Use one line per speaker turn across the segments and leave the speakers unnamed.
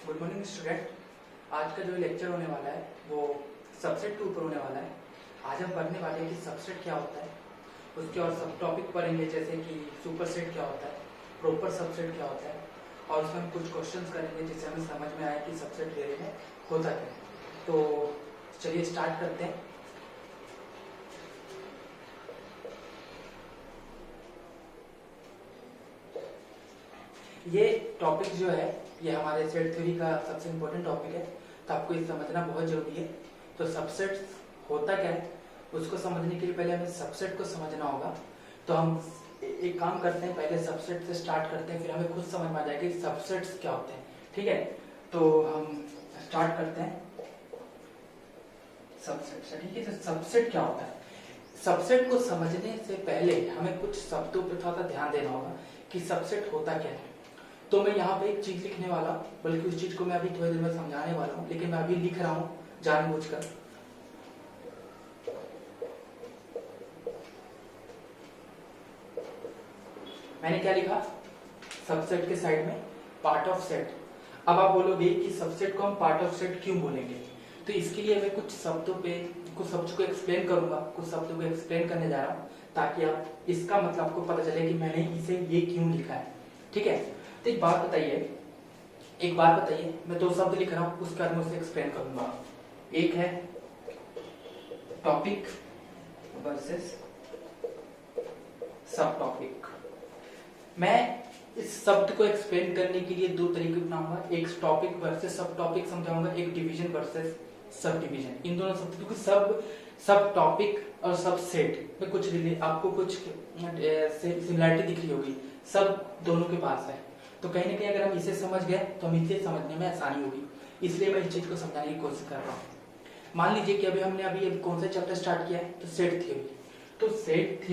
Good morning student. आज का जो लेक्चर होने वाला है वो सबसेट के ऊपर होने वाला है। आज हम पढ़ने वाले हैं कि सबसेट क्या होता है, उसके और सब टॉपिक पढ़ेंगे जैसे कि सुपरसेट क्या होता है, प्रॉपर सबसेट क्या होता है, और उसमें हम कुछ क्वेश्चंस करेंगे जिससे हमें समझ में आए कि सबसेट थ्योरी में होता क्या है। तो चलिए स्टार्ट करते हैं। ये टॉपिक जो है ये हमारे सेट थ्योरी का सबसे इम्पोर्टेंट टॉपिक है, तो आपको ये समझना बहुत जरूरी है। तो सबसेट होता क्या है उसको समझने के लिए पहले हमें सबसेट को समझना होगा। तो हम एक काम करते हैं, पहले सबसेट से स्टार्ट करते हैं, फिर हमें खुद समझ में आ जाएगा कि सबसेट्स क्या होते हैं। ठीक है, तो हम स्टार्ट करते हैं सबसेट से। ठीक है, तो सबसेट क्या होता है? सबसेट को समझने से पहले हमें कुछ शब्दों पर थोड़ा सा ध्यान देना होगा कि सबसेट होता क्या है। तो मैं यहाँ पे एक चीज लिखने वाला हूँ, बल्कि उस चीज को मैं अभी थोड़ी देर में समझाने वाला हूँ, लेकिन मैं अभी लिख रहा हूँ जानबूझकर। मैंने क्या लिखा? सबसेट के साइड में पार्ट ऑफ सेट। अब आप बोलोगे कि सबसेट को हम पार्ट ऑफ सेट क्यों बोलेंगे? तो इसके लिए मैं कुछ शब्दों पे कुछ शब्दों को एक्सप्लेन करूंगा, कुछ शब्दों को एक्सप्लेन करने जा रहा हूँ ताकि आप इसका मतलब आपको पता चले कि मैंने इसे ये क्यों लिखा है। ठीक है, तो एक बात बताइए, मैं दो शब्द लिख रहा हूं, उसके बाद मैं उसे एक्सप्लेन करूंगा। एक है टॉपिक वर्सेस सब टॉपिक। मैं इस शब्द को एक्सप्लेन करने के लिए दो तरीके अपनाऊंगा, एक टॉपिक वर्सेस सब टॉपिक समझाऊंगा, एक डिवीजन वर्सेस सब डिवीजन। इन दोनों शब्द, क्योंकि सब टॉपिक और सब सेट में आपको कुछ सिमिलरिटी दिख रही होगी, सब दोनों के पास है। तो कहीं ना कहीं अगर हम इसे समझ गए तो हम इसे समझने में आसानी होगी, इसलिए मैं इस चीज को समझाने की कोशिश कर रहा हूँ। मान लीजिए कि अभी हमने अभी कौन सा चैप्टर स्टार्ट किया है, तो सेट थ्योरी। तो सेट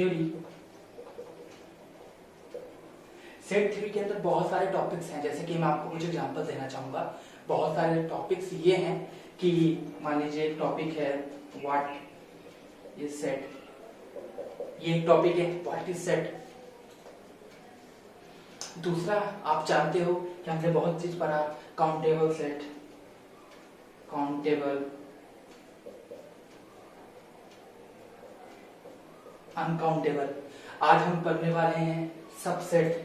थ्योरी के अंदर बहुत सारे टॉपिक्स हैं, जैसे कि मैं आपको कुछ एग्जांपल देना चाहूंगा। बहुत सारे टॉपिक्स ये हैं कि मान लीजिए एक टॉपिक है व्हाट इज सेट, ये एक टॉपिक है व्हाट इज सेट। दूसरा, आप जानते हो कि हमने बहुत चीज पढ़ा, काउंटेबल सेट, काउंटेबल, अनकाउंटेबल। आज हम पढ़ने वाले हैं सबसेट।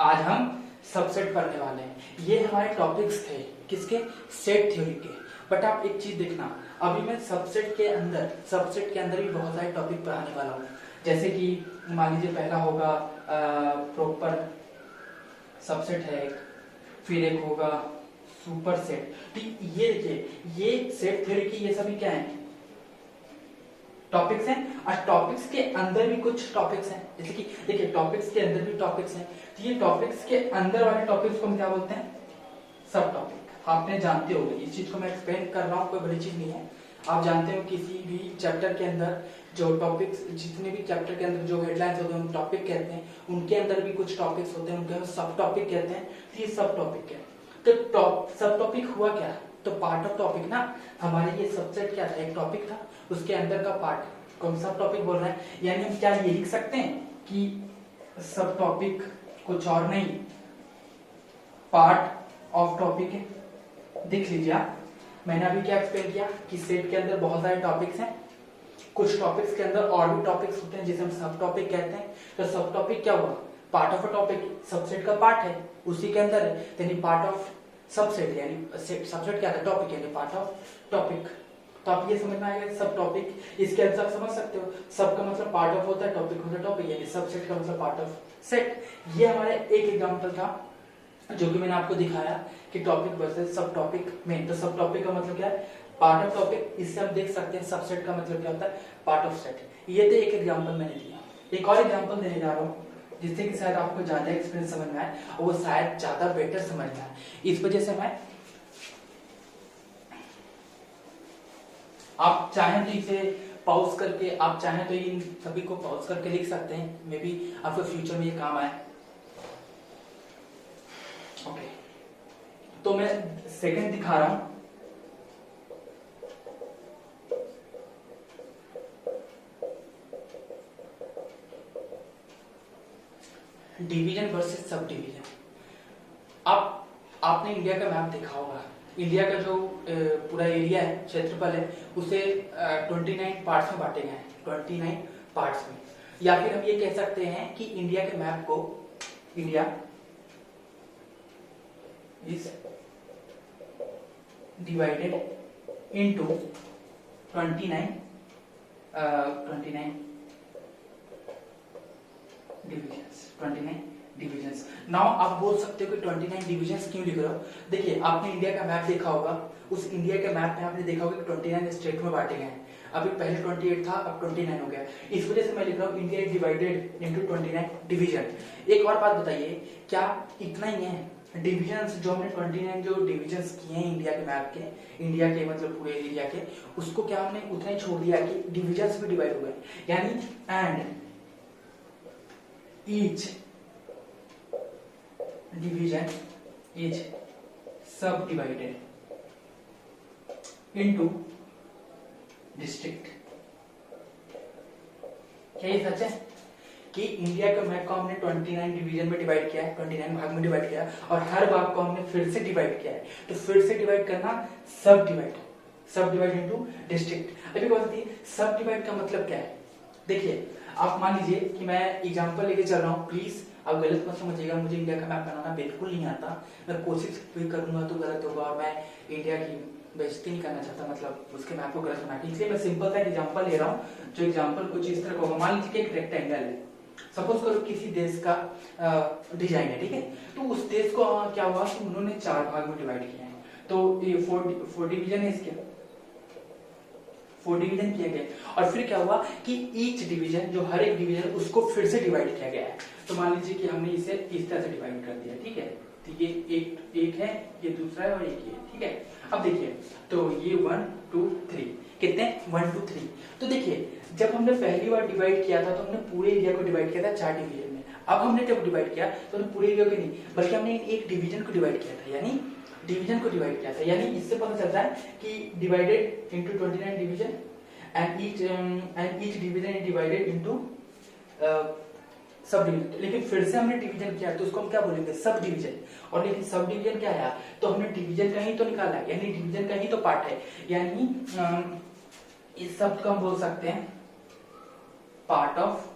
आज हम सबसेट पढ़ने वाले हैं। ये हमारे टॉपिक्स थे किसके? सेट थ्योरी के। बट आप एक चीज देखना, अभी मैं सबसेट के अंदर भी बहुत सारे टॉपिक पढ़ाने वाला हूँ। जैसे कि मान लीजिए पहला होगा प्रॉपर सबसेट है एक, फिर एक होगा सुपर सेट। ठीक, ये देखिए, ये सेट थ्योरी की ये सभी क्या है? टॉपिक्स हैं। और टॉपिक्स के अंदर भी कुछ टॉपिक्स हैं, जैसे कि देखिए टॉपिक्स के अंदर भी टॉपिक्स हैं। तो ये टॉपिक्स के अंदर वाले टॉपिक्स को हम क्या बोलते हैं? सब टॉपिक। आपने जानते होंगे, इस चीज को मैं एक्सप्लेन कर रहा हूँ, कोई बड़ी चीज नहीं है। आप जानते हो किसी भी चैप्टर के अंदर जो टॉपिक्स, जितने भी चैप्टर के अंदर जो हेडलाइंस होते हैं उन टॉपिक कहते हैं, उनके अंदर भी कुछ टॉपिक्स होते हैं, उनके हम सब टॉपिक कहते हैं। तो ये सब टॉपिक है। तो सब टॉपिक हुआ क्या? तो पार्ट ऑफ टॉपिक ना, हमारे ये सबसेट क्या था? एक टॉपिक था, उसके अंदर का पार्ट को हम सब टॉपिक बोल रहे हैं। यानी हम क्या ये लिख सकते हैं कि सब टॉपिक कुछ और नहीं, पार्ट ऑफ टॉपिक है। देख लीजिए आप, मैंने अभी क्या एक्सप्लेन किया कि सेट के अंदर बहुत सारे टॉपिक्स हैं, कुछ टॉपिक्स के अंदर और भी टॉपिक्स होते हैं जिसे हम सब टॉपिक कहते हैं। तो सब टॉपिक क्या हुआ? Part of a topic, subset का पार्ट है, उसी के अंदर है, यानी पार्ट ऑफ सबसेट। यानी सबसेट क्या था? टॉपिक, यानी पार्ट ऑफ टॉपिक। तो आप ये समझ में आएगा सब टॉपिक, इसके अंदर समझ सकते हो, सब का मतलब पार्ट ऑफ होता है, टॉपिक होता है टॉपिक, यानी सबसेट का मतलब पार्ट ऑफ सेट। ये हमारा एक एग्जांपल था जो कि मैंने आपको दिखाया कि टॉपिक वर्सेस सब टॉपिक में। तो सब टॉपिक का मतलब क्या है? Part of topic. इससे हम देख सकते हैं सबसेट का मतलब क्या होता है? Part of set. ये तो एक एग्जांपल मैंने दिया। एक और एग्जांपल देने जा रहा हूँ जिससे कि शायद आपको ज्यादा एक्सपीरियंस समझ में आए और वो शायद ज्यादा बेटर समझ में आए। इस वजह से मैं, आप चाहें तो इसे पॉज करके, आप चाहें तो इन सभी को पॉज करके लिख सकते हैं, मे बी आपको फ्यूचर में ये काम आए। ओके, तो मैं सेकंड दिखा रहा हूं। Division versus sub division. आप आपने इंडिया का मैप देखा होगा। इंडिया का जो पूरा एरिया है, क्षेत्रफल है, उसे 29 पार्ट्स में बांटे गए हैं, 29 पार्ट्स में। या फिर हम ये कह सकते हैं कि इंडिया के मैप को, India is divided into 29 divisions. Now आप बोल सकते हो कि 29 डिविजन्स क्यों लिख रहे हो। देखिए, आपने इंडिया का मैप देखा होगा, उस इंडिया के मैप में आपने देखा होगा कि 29 स्टेट में बांटे गए हैं। अभी पहले 28 था, अब 29 हो गया। इस वजह से मैं लिख रहा हूँ India is divided into 29 division. एक और बात बताइए, क्या इतना ही है डिविजन्स जो हमने 29 जो डिविजन्स किए हैं इंडिया के मैप के, इंडिया के मतलब पूरे एरिया के, उसको क्या हमने उतना ही छोड़ दिया कि डिविजन्स भी डिवाइड हुए, यानी एंड ईच डिवीजन इज सब डिवाइडेड इनटू डिस्ट्रिक्ट। क्या ये सच है कि इंडिया का मैप को हमने 29 डिवीजन में डिवाइड किया है, 29 भाग में डिवाइड किया है, और हर भाग को हमने फिर से डिवाइड किया है। तो फिर से डिवाइड करना सब डिवाइड इनटू डिस्ट्रिक्ट। अभी बात है सब डिवाइड का मतलब क्या है। देखिए, आप मान लीजिए कि मैं एग्जांपल लेके चल रहा हूँ, प्लीज आप गलत मत समझिएगा, मुझे इंडिया का मैप बनाना बिल्कुल नहीं आता। मैं कोशिश भी करूंगा तो गलत होगा, और मैं इंडिया की बेइज्जती नहीं करना चाहता, मतलब उसके मैप को गलत बना के। इसलिए मैं सिंपल सा एग्जांपल ले रहा हूँ, जो एग्जांपल कुछ इस तरह का होगा। मान लीजिए कि एक रेक्टेंगल है, सपोज करो किसी देश का डिजाइन है, ठीक है। तो उस देश को क्या हुआ कि उन्होंने 4 भाग में डिवाइड किया है। तो ये 4 डिवीजन है, इसके 4 डिवीजन किए गए। और फिर क्या हुआ कि ईच डिवीजन, जो हर एक डिवीजन, उसको फिर से डिवाइड किया गया है। तो मान लीजिए कि हमने इसे इस तरह से डिवाइड कर दिया, ठीक है। तो ये एक है, ये दूसरा है, और एक ये, ठीक है। अब देखिए, तो ये 1 2 3 कितने 1 2 3। तो देखिए, जब हमने पहली बार डिवाइड किया था तो हमने पूरे एरिया को डिवाइड किया था 4 डिवीजन में। अब हमने जब डिवाइड किया तो हमने पूरे एरिया को नहीं, बल्कि हमने एक डिवीजन को डिवाइड किया था, यानी डिवीजन को डिवाइड किया था। यानी इससे पता चलता है कि divided into 29 division and each division is divided into sub division. लेकिन फिर से हमने डिवीजन किया तो उसको हम क्या बोलेंगे, सब डिवीजन। और लेकिन सब डिवीजन क्या आया, तो हमने डिवीजन का ही तो निकाला है, यानी डिवीजन का ही तो पार्ट है, यानी इस सब को हम बोल सकते हैं पार्ट ऑफ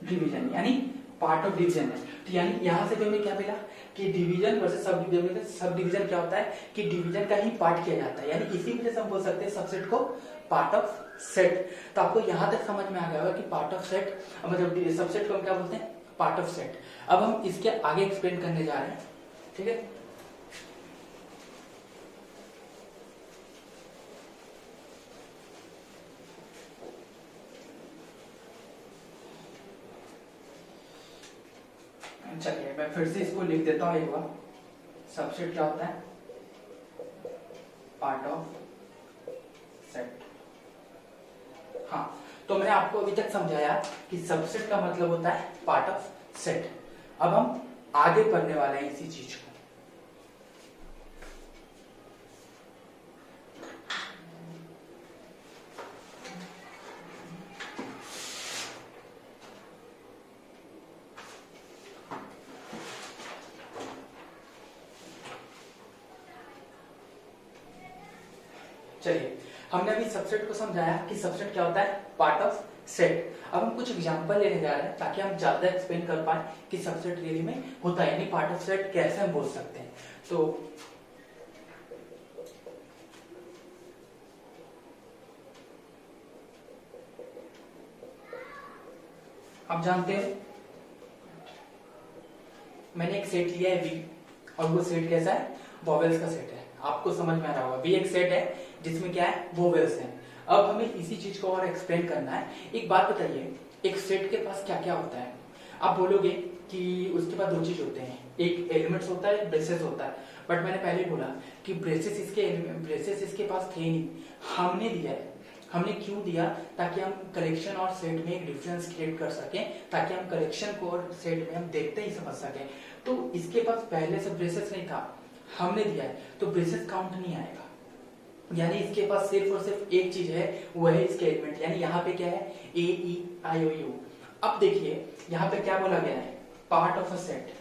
डिवीजन, यानी पार्ट ऑफ डिवीजन है। तो यानी यहां से हमें क्या मिला कि डिवीजन वर्सेस सब डिवीजन में सब डिवीजन क्या होता है कि डिवीजन का ही पार्ट किया जाता है, यानी इसी वजह से हम बोल सकते हैं सबसेट को पार्ट ऑफ सेट। तो आपको यहां तक समझ में आ गया होगा कि पार्ट ऑफ सेट मतलब सबसेट को हम क्या बोलते हैं, पार्ट ऑफ सेट। अब हम इसके आगे एक्सप्लेन करने जा रहे हैं, ठीक है। चलिए, मैं फिर से इसको लिख देता हूं एक बार। सबसेट क्या होता है, पार्ट ऑफ सेट। हाँ, तो मैंने आपको अभी तक समझाया कि सबसेट का मतलब होता है पार्ट ऑफ सेट। अब हम आगे पढ़ने वाले हैं इसी चीज को। चलिए, हमने अभी सबसेट को समझाया कि सबसेट क्या होता है, पार्ट ऑफ सेट। अब हम कुछ एग्जांपल लेने जा रहे हैं ताकि हम ज्यादा एक्सप्लेन कर पाए कि सबसेट रियली में होता है, यानी पार्ट ऑफ सेट कैसे हम बोल सकते हैं। तो आप जानते हैं, मैंने एक सेट लिया है वी, और वो सेट कैसा है, वोवेल्स का सेट है। आपको समझ में आ रहा होगा, वी एक सेट है जिसमें क्या है, वोवेल्स हैं। अब हमें इसी चीज को और एक्सप्लेन करना है। एक बात बताइए, एक सेट के पास क्या क्या होता है। आप बोलोगे कि उसके पास 2 चीज होते हैं, एक एलिमेंट्स होता है, ब्रेसेस होता है। बट मैंने पहले बोला कि ब्रेसेस इसके पास थे नहीं, हमने दिया है। हमने क्यों दिया, ताकि हम कलेक्शन और सेट में एक डिफरेंस क्रिएट कर सकें, ताकि हम कलेक्शन को और सेट में हम देखते ही समझ सकें। तो इसके पास पहले से ब्रेसेस नहीं था, हमने दिया है, तो ब्रेसेस काउंट नहीं आएगा। यानी इसके पास सिर्फ और सिर्फ एक चीज है, वो है इसके एलिमेंट। यानी यहाँ पे क्या है, ए ई आई ओ यू। अब देखिए यहाँ पे क्या बोला गया है, part of a set.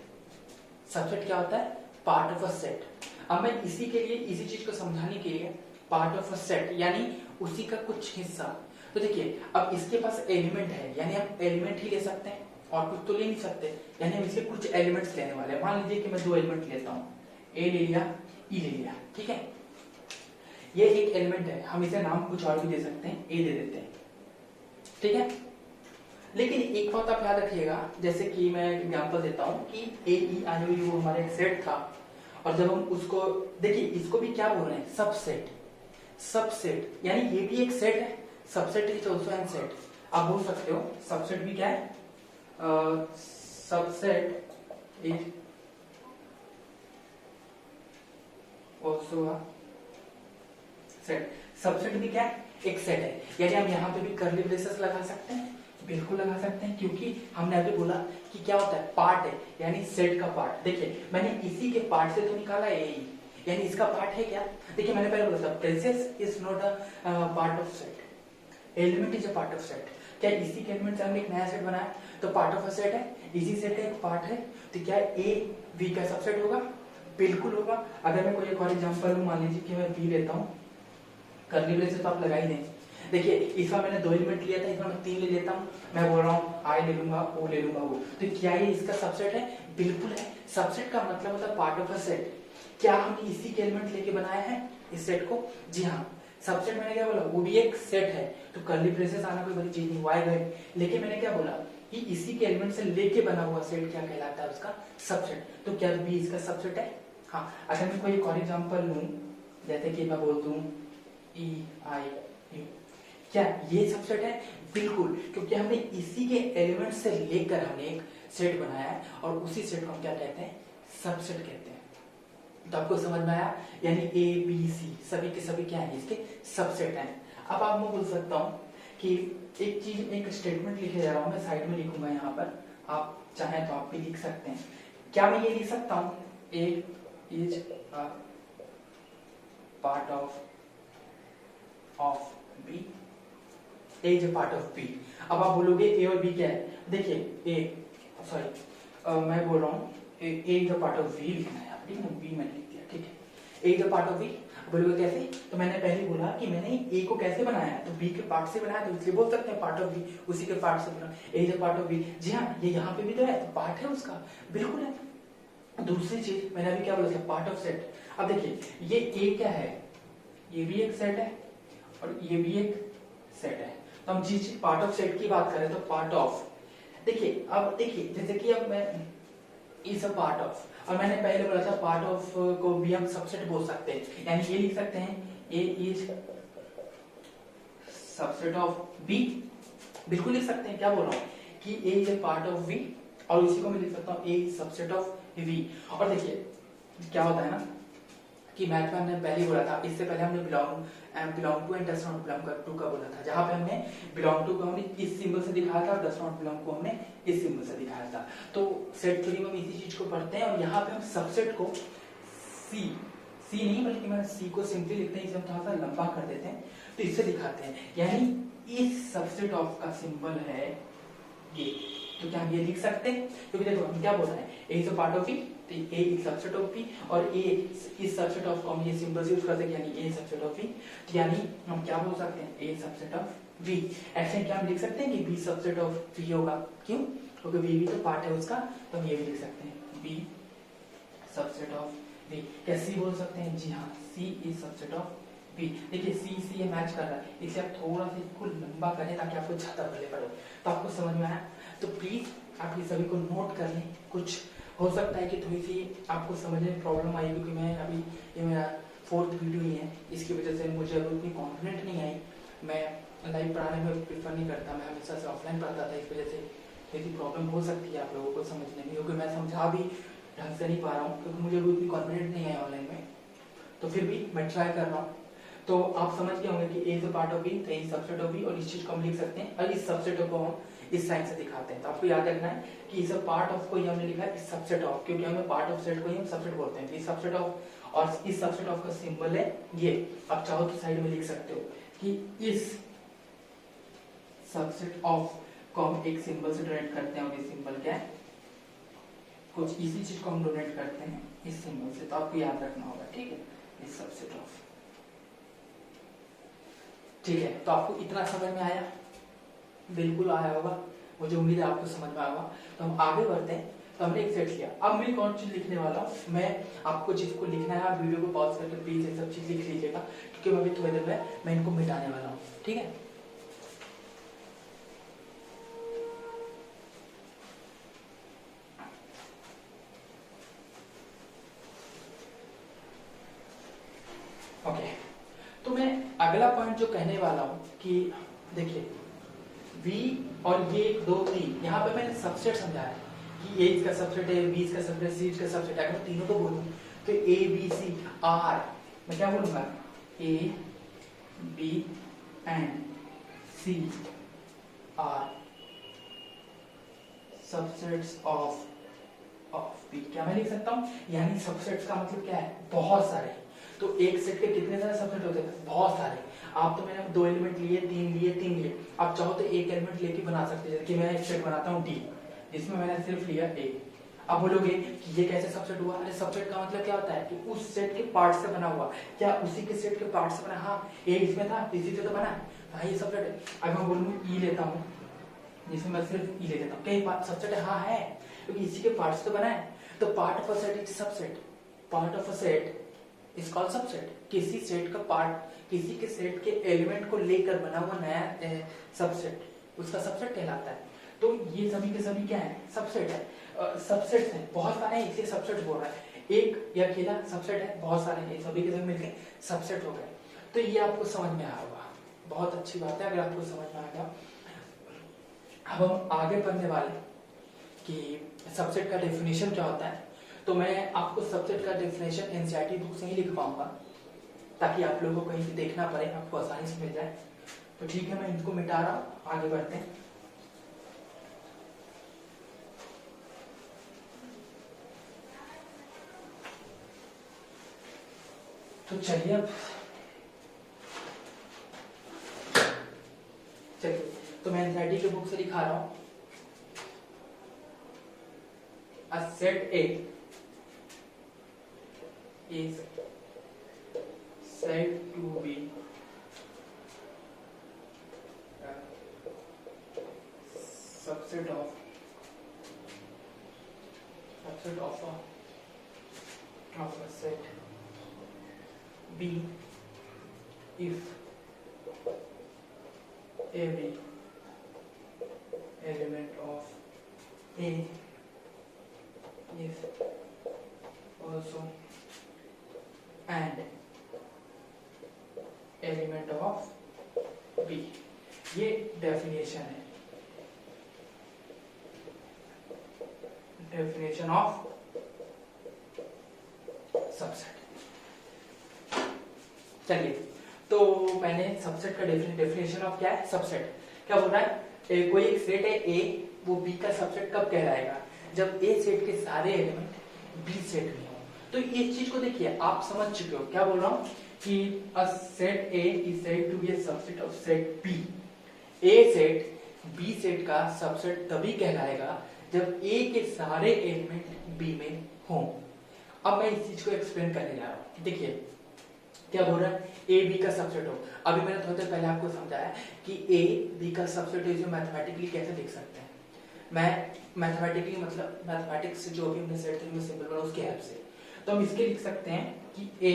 Subset क्या होता है? Part of a set. अब मैं इसी के लिए, इसी चीज को समझाने के लिए, पार्ट ऑफ अ सेट यानी उसी का कुछ हिस्सा। तो देखिए अब इसके पास एलिमेंट है, यानी हम एलिमेंट ही ले सकते हैं और कुछ तो ले नहीं सकते, यानी हम इसके कुछ एलिमेंट्स लेने वाले हैं। मान लीजिए कि मैं 2 एलिमेंट लेता हूँ, ए ले लिया, ई ले लिया, ठीक है। ये एक एलिमेंट है, हम इसे नाम कुछ और भी दे सकते हैं, ए दे देते हैं, ठीक है। लेकिन एक बात आप याद रखिएगा, जैसे कि मैं एग्जांपल देता हूं कि ए ई आई ओ यू हमारा एक सेट था, और जब हम उसको देखिए, इसको भी क्या बोल रहे हैं? सबसेट। सबसेट यानी ये भी एक सेट है, subset is also N set. आप बोल सकते हो सबसेट भी क्या है? Subset is also a set. Subset भी क्या है? एक सेट है। यानी हम यहाँ पे भी कर्ली ब्रेसेस लगा सकते हैं, बिल्कुल लगा सकते हैं, क्योंकि हमने अभी बोला कि क्या होता है? पार्ट है, यानी सेट का पार्ट। देखिए मैंने इसी के पार्ट से तो निकाला है, यानी इसका पार्ट है क्या? देखिए मैंने पहले बोला था braces is not a part of set, element is a part of set. क्या इसी के एलिमेंट से हमने एक नया सेट बनाया तो पार्ट ऑफ अ सेट है, इसी सेट का एक पार्ट है, तो क्या ए वी का सबसेट होगा? बिल्कुल होगा। अगर मैं कोई एक और एग्जांपल लूं, मान लीजिए कि मैं बी लेता हूं, कर्ली ब्रेसेस तो आप लगा ही दें। देखिए इसमें मैंने 2 एलिमेंट लिया था, इसमें मैं 3 ले लेता हूँ, मैं बोल रहा हूँ आई ले लूंगा, ओ ले लूंगा, वो, तो क्या ये इसका सबसेट है? बिल्कुल है। सबसेट का मतलब होता है पार्ट ऑफ अ सेट। क्या हमने इसी के एलिमेंट लेके बनाया है इस सेट को? जी हाँ। सबसेट मैंने क्या बोला? वो भी एक सेट है, तो कर्ली ब्रेसेस आना कोई बड़ी चीज नहीं, वाई गए। लेकिन मैंने क्या बोला कि इसी के एलिमेंट से लेके बना हुआ सेट क्या कहलाता है? उसका सबसेट। तो क्या बी इसका सबसेट है? हाँ। अगर मैं कोई एक और एग्जांपल लूं, जैसे कि मैं बोल दूं ई आई यू, क्या ये सबसेट है? बिल्कुल, क्योंकि हमने इसी के एलिमेंट से लेकर हमने एक सेट बनाया है, और उसी सेट को हम क्या कहते हैं? सबसेट कहते हैं। तो आपको समझ में आया? यानी ए बी सी सभी के सभी क्या है? इसके सबसेट हैं। अब आप मैं बोल सकता हूँ कि एक चीज, एक स्टेटमेंट लिखे जा रहा हूं, मैं साइड में लिखूंगा यहाँ पर, आप चाहें तो आप भी लिख सकते हैं। क्या मैं ये लिख सकता हूँ? A is a part of B, A is a part of B. अब आप बोलोगे ए और बी क्या है? देखिए ए, सॉरी मैं बोल रहा हूँ A is a part of B लिखना है, ठीक है, बी मैंने लिख दिया, ठीक है। A is a part of B. बोलोगे कैसे? तो मैंने पहले बोला कि मैंने ए को कैसे बनाया है, तो बी के पार्ट से बनाया, तो इसलिए बोल सकते हैं पार्ट ऑफ बी, उसी के पार्ट से बना। A is a part of B, जी हाँ, ये यहाँ पे भी तो है, तो पार्ट है उसका, बिल्कुल है। दूसरी चीज मैंने अभी क्या बोला था? Part of set. अब देखिए ये ए क्या है? ये भी एक सेट है और ये भी एक सेट है। तो हम जिस पार्ट ऑफ सेट की बात करें तो पार्ट ऑफ, देखिए अब देखिए जैसे कि अब मैं इज अ पार्ट ऑफ, और मैंने पहले बोला था पार्ट ऑफ को भी हम सबसेट बोल सकते हैं, यानी ये लिख सकते हैं A is subset of B, बिल्कुल लिख सकते हैं। क्या बोल रहा हूँ कि A is a part of B, और इसी को मैं लिख सकता हूँ A is subset of V. और देखिए क्या होता है ना कि मैथ में हमने पहले बोला था, इससे पहले हमने belong to and does not belong to का बोला था, जहां पे हमने बिलोंग टू को हमने इस सिंबल से दिखाया था और डज नॉट बिलोंग को हमने इस सिंबल से दिखाया था। तो सेट थ्योरी में हम इसी चीज को पढ़ते हैं, और यहाँ पे हम सबसेट को सी नहीं बल्कि मैं सी को सिंपली लिखते हैं, इसे हम थोड़ा सा लंबा कर देते हैं, तो इससे दिखाते हैं। यानी इस सबसेट ऑफ का सिंबल है ये, तो क्या हम ये लिख सकते हैं? क्योंकि देखो हम क्या बोल रहे हैं, A is a part of B, तो A is subset of B, और ए इज सबसेट ऑफ को हम ये सिंबल यूज करते हैं, यानी ए सबसेट ऑफ बी। तो यानी हम क्या बोल सकते हैं? ए सबसेट ऑफ बी। ऐसे क्या हम लिख सकते हैं कि बी सबसेट ऑफ बी होगा? क्यों? क्योंकि बी भी तो पार्ट है उसका, तो हम ये भी लिख सकते हैं बी सबसेट ऑफ बी। क्या सी बोल सकते हैं? जी हाँ, सी इज सबसेट ऑफ बी। देखिए सी ये मैच कर रहा है, इसे आप थोड़ा सा इसको लंबा करें ताकि आपको ज्यादा पहले पड़े, तो आपको समझ में आया। तो प्लीज आप ये सभी को नोट कर लें। कुछ हो सकता है कि थोड़ी सी आपको समझने में प्रॉब्लम आई, क्योंकि मैं अभी ये मेरा 4th वीडियो ही है, इसकी वजह से मुझे अभी उतनी कॉन्फिडेंट नहीं आई। मैं लाइव पढ़ाने में प्रेफर नहीं करता, मैं हमेशा से ऑफलाइन पढ़ाता था, इस वजह से थोड़ी प्रॉब्लम हो सकती है आप लोगों को समझने में, क्योंकि मैं समझा भी ढंग से नहीं पा रहा हूँ, क्योंकि मुझे अभी उतनी कॉन्फिडेंट नहीं है ऑनलाइन में, तो फिर भी मैं ट्राई कर रहा हूँ। तो आप समझ गए होंगे कि A is a part of B, तो ए सबसेट ऑफ बी, और इस चीज को हम लिख सकते हैं, और इस सबसेट को हम इस साइन से दिखाते हैं। तो आपको याद रखना है कि इस पार्ट ऑफ को ही हमने लिखा है इस सबसेट ऑफ, क्योंकि हमें पार्ट ऑफ सेट को ही हम सबसेट बोलते हैं। इस सबसेट ऑफ, और इस सबसेट ऑफ का सिंबल है ये, आप चाहो तो साइड में लिख सकते हो कि इस सबसेट ऑफ को हम एक सिंबल से डिनोट करते हैं, और ये सिंबल क्या है? कुछ इसी चीज को हम डोनेट करते हैं इस सिंबल से, तो आपको याद रखना होगा, ठीक है, इस सबसेट ऑफ। ठीक है, तो आपको इतना समझ में आया? बिल्कुल आया होगा, मुझे उम्मीद है आपको समझ में आया होगा। तो हम आगे बढ़ते हैं। तो हमने एक सेट लिया, अब मैं कौन चीज लिखने वाला हूँ, मैं आपको जिसको लिखना है आप वीडियो को पॉज करके प्लीज ये सब चीज लिख लीजिएगा, क्योंकि मैं अभी थोड़ी देर में मैं इनको मिटाने वाला हूँ, ठीक है। ओके, तो मैं अगला पॉइंट जो कहने वाला हूँ कि देखिए V और ये 2 3 यहाँ पे मैंने सबसेट समझाया कि A इसका सबसेट है, B इसका सबसेट है, C इसका सबसेट है। अगर मैं तीनों को बोलूं तो A B C R, मैं क्या बोलूंगा, A B and C R subsets of B। क्या मैं लिख सकता हूँ, यानी सबसेट्स का मतलब क्या है, बहुत सारे। तो एक सेट के कितने सारे सबसेट होते हैं, बहुत सारे। आप तो मैंने 2 एलिमेंट लिए, 3 लिए, 3 लिए, आप चाहो तो एक एलिमेंट लेके बना सकते हैं। जैसे कि मैं एक सेट बनाता हूँ D, जिसमें मैंने सिर्फ लिया A। अब बोलोगे कि ये कैसे सबसेट हुआ? अरे सबसेट का मतलब क्या होता है कि उस सेट के पार्ट से बना हुआ। क्या उसी के सेट के पार्ट से बना? हाँ, A इसमें था, इसी से तो बना, हाँ ये सबसेट है। अब मैं बोलूँ E लेता हूँ, जिसमें मैं सिर्फ E ले लेता हूँ, कई बात सबसेट है? हाँ है, क्योंकि इसी के पार्ट से तो बना है। तो part of a set is subset, part of a set is called subset. किसी सेट का पार्ट, किसी के सेट के एलिमेंट को लेकर बना हुआ नया सबसेट उसका सबसेट कहलाता है। तो ये सभी के सभी क्या है, सबसेट है। सबसेट्स हैं, बहुत सारे हैं, इसलिए सबसेट बोल रहा है। एक या अकेला सबसेट है, बहुत सारे हैं, सभी के सभी मिलकर सबसेट हो गए। तो ये आपको समझ में आया होगा, बहुत अच्छी बात है अगर आपको समझ में आएगा। अब हम आगे पढ़ने वाले कि सबसेट का डेफिनेशन क्या होता है। तो मैं आपको सबसेट का डेफिनेशन एनसीईआरटी बुक से ही लिख पाऊंगा, ताकि आप लोगों को कहीं से देखना पड़े, आपको आसानी से मिल जाए। तो ठीक है, मैं इनको मिटा रहा हूँ, आगे बढ़ते हैं। तो चलिए अब चलिए, तो मैं एनसीईआरटी की बुक से लिखा रहा हूँ, a set A is said to be a subset of a set B if every element of A is also and element of B। ये डेफिनेशन है, डेफिनेशन ऑफ सबसेट। चलिए, तो मैंने सबसेट का डेफिनेशन ऑफ क्या है, subset क्या बोल रहा है, कोई एक सेट है A, वो B का सबसेट कब कहलाएगा, जब A सेट के सारे एलिमेंट B सेट में हो। तो इस चीज को देखिए, आप समझ चुके हो क्या बोल रहा हूं कि a set A is said to be a subset of set B। A set B set का सबसेट तभी कहलाएगा जब A के सारे एलिमेंट B में हों। अब मैं इस चीज को एक्सप्लेन करने जा रहा हूं। देखिए क्या बोल रहा है, A B का सबसेट हो। अभी मैंने थोड़ी देर पहले आपको समझाया कि A B का सबसेट है, जो मैथमेटिकली कैसे लिख सकते हैं। मैं मैथमेटिकली मतलब मैथमेटिक्स से जो भी हमने सेट थ्योरी में सिंबल बना उसके हेल्प से, तो हम इसके लिख सकते हैं कि A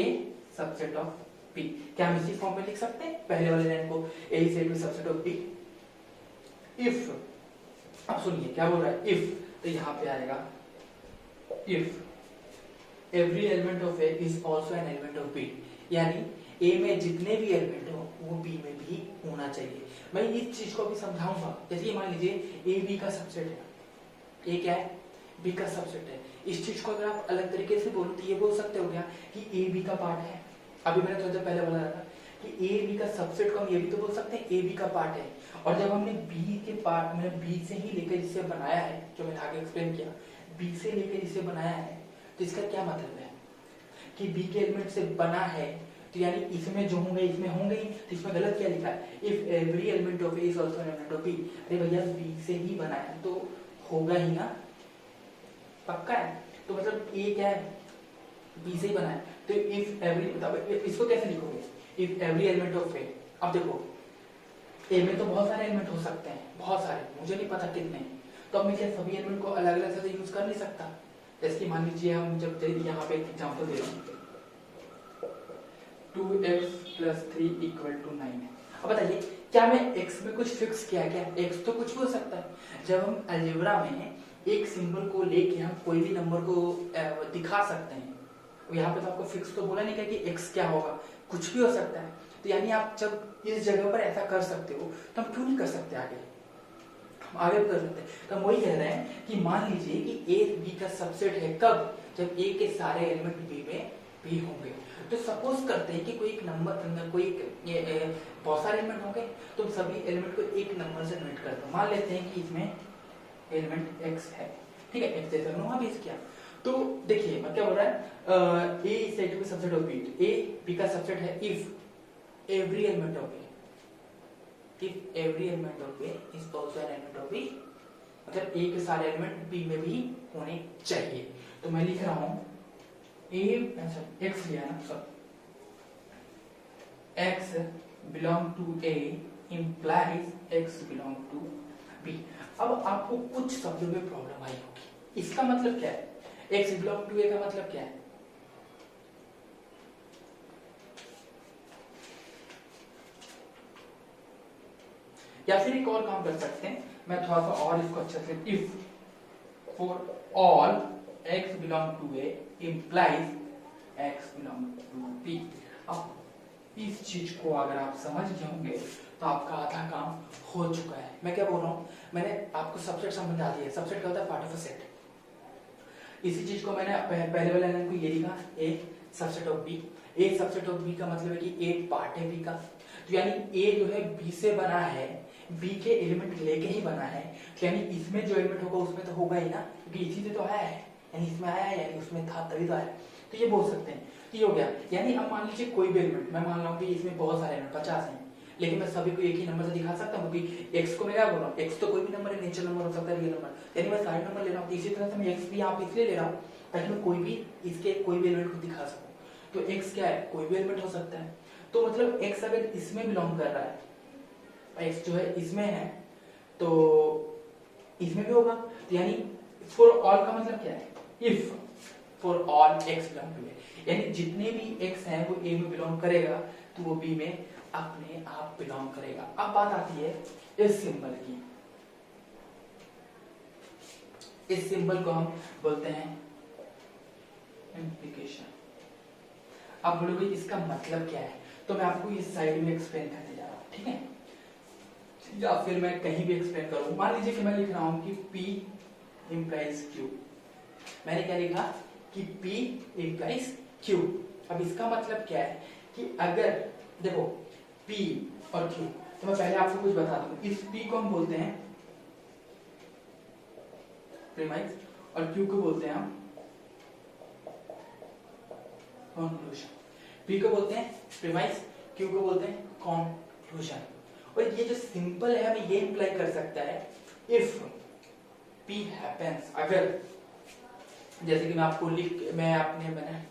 सबसेट ऑफ B। क्या हम इसी फॉर्म में लिख सकते हैं, पहले वाले लाइन को A सेट में सबसेट ऑफ B इफ, अब सुनिए क्या बोल रहा है, इफ, तो यहाँ पे आएगा if every element of A is also an element of B, यानी A में जितने भी एलिमेंट हो वो B में भी होना चाहिए। मैं इस चीज को भी समझाऊंगा। जैसे मान लीजिए A B का सबसेट है, A क्या है, B का सबसेट है। इस चीज को अगर आप अलग तरीके से बोलो तो ये बोल सकते हो क्या कि A B का पार्ट है। अभी मैंने थोड़ी देर पहले बोला था कि A B का सबसेट को हम ये भी तो बोल सकते हैं A B का पार्ट है। और जब हमने B के पार्ट में B से ही लेकर जिसे बनाया है, जो मैंने आगे एक्सप्लेन किया, B से लेकर जिसे बनाया है, तो इसका क्या मतलब है कि B के एलिमेंट से बना है, तो यानी इसमें जो होंगे इसमें होंगे ही। तो इसमें गलत क्या लिखा है, if every element of A is also an element of B। अरे भैया B से ही बना है तो होगा ही ना, पक्का है। तो मतलब ए क्या है, बी से ही बना है। तो इफ एवरी, इसको कैसे लिखोगे, इफ एवरी एलिमेंट ऑफ ए। अब देखो ए में तो बहुत सारे एलिमेंट हो सकते हैं, बहुत सारे, मुझे नहीं पता कितने, तो अब मैं क्या सभी एलिमेंट को अलग अलग से यूज कर नहीं सकता। जैसे कि मान लीजिए हम जब यहाँ पे एग्जांपल दे रहे हैं 2x + 3 = 9 है। अब बताइए क्या मैं x में कुछ फिक्स किया क्या, x तो कुछ भी हो सकता है। जब हम अलजेब्रा में एक सिंबल को लेके हम कोई भी नंबर को दिखा सकते हैं, यहाँ पे तो आपको फिक्स तो बोला नहीं क्या कि x क्या होगा, कुछ भी हो सकता है। तो यानी आप जब इस जगह पर ऐसा कर सकते हो तो हम क्यों नहीं कर सकते आगे, हम आगे भी कर सकते हैं। तो हम वही कह रहे हैं कि मान लीजिए कि a b का सबसेट है, कब, जब a के सारे एलिमेंट b में भी होंगे। तो सपोज करते हैं कि कोई एक नंबर, कोई बहुत सारे एलिमेंट होंगे, तो सभी एलिमेंट को एक नंबर से डिनोट करते हैं। मान लेते हैं कि इसमें एलिमेंट x है, ठीक है, x जैसे हमने वहां बेस किया। तो देखिए मैं क्या बोल रहा है, a is said to be subset of b, a b का सबसेट है if every element of a, if every element of a is also an element of b, मतलब a के सारे एलिमेंट b में भी होने चाहिए। तो मैं लिख रहा हूं a, अच्छा x लिया ना, सब x belong to a implies x belong to b। अब आपको कुछ शब्दों में प्रॉब्लम आई होगी, इसका मतलब क्या है, x belong to a का मतलब क्या है। या फिर एक और काम कर सकते हैं, मैं थोड़ा सा और इसको अच्छे से, if for all x belong to a implies x belong to b। अब इस चीज को अगर आप समझ गए होंगे तो आपका आधा काम हो चुका है। मैं क्या बोल रहा हूँ, मैंने आपको सबसेट समझा दिया। सबसेट क्या होता है, पार्ट ऑफ अ सेट। इसी चीज को मैंने पहले वाले लाइन को ये लिखा, A subset of B. A subset of B का मतलब है कि ए पार्ट है बी का, तो यानी ए जो है बी से बना है, बी के एलिमेंट लेके ही बना है, तो यानी इसमें जो एलिमेंट होगा उसमें तो होगा ही ना, क्योंकि इसी से तो आया है, यानी इसमें आया है यानी उसमें था तभी तो आया। तो ये बोल सकते हैं, ये हो गया। यानी अब मान लीजिए कोई भी एलिमेंट, मैं मान रहा हूँ कि इसमें बहुत सारे एलिमेंट 50 हैं, लेकिन मैं सभी को एक ही नंबर से दिखा सकता हूँ, क्योंकि x को मैं क्या बोल रहा हूँ, x तो कोई भी नंबर है, नेचुरल नंबर हो सकता है, रियल नंबर, यानी मैं सारे नंबर ले रहा हूँ। इसी तरह से मैं x भी यहाँ पे इसलिए ले रहा हूँ ताकि मैं कोई भी इसके कोई भी एलिमेंट को दिखा सकूँ। तो x क्या है, कोई भी एलिमेंट हो सकता है। तो मतलब x अगर इसमें बिलोंग कर रहा है, x जो है इसमें है, तो इसमें भी होगा। तो यानी फॉर ऑल का मतलब क्या है, if for all x belong to a, यानी जितने भी x हैं वो a में बिलोंग करेगा तो वो b में अपने आप बिलोंग करेगा। अब बात आती है इस सिंबल की, इस सिंबल को हम बोलते हैं इंप्लीकेशन। अब बोलोगे इसका मतलब क्या है, तो मैं आपको इस साइड में एक्सप्लेन करने जा रहा हूं, ठीक है, या फिर मैं कहीं भी एक्सप्लेन करूं। मान लीजिए कि मैं लिख रहा हूं कि P इंप्लाइज Q। मैंने क्या लिखा कि P इंप्लाइज Q। अब इसका मतलब क्या है कि अगर देखो P और Q, तो मैं पहले आपको कुछ बता दूं। इस P को हम बोलते हैं प्रीमाइस और Q को बोलते हैं हम कंक्लूजन। P को बोलते हैं प्रीमाइस, Q को बोलते हैं कंक्लूजन। और ये जो सिंपल है हमें ये इंप्लाई कर सकता है इफ P हैपेंस, अगर जैसे कि मैं आपको मैंने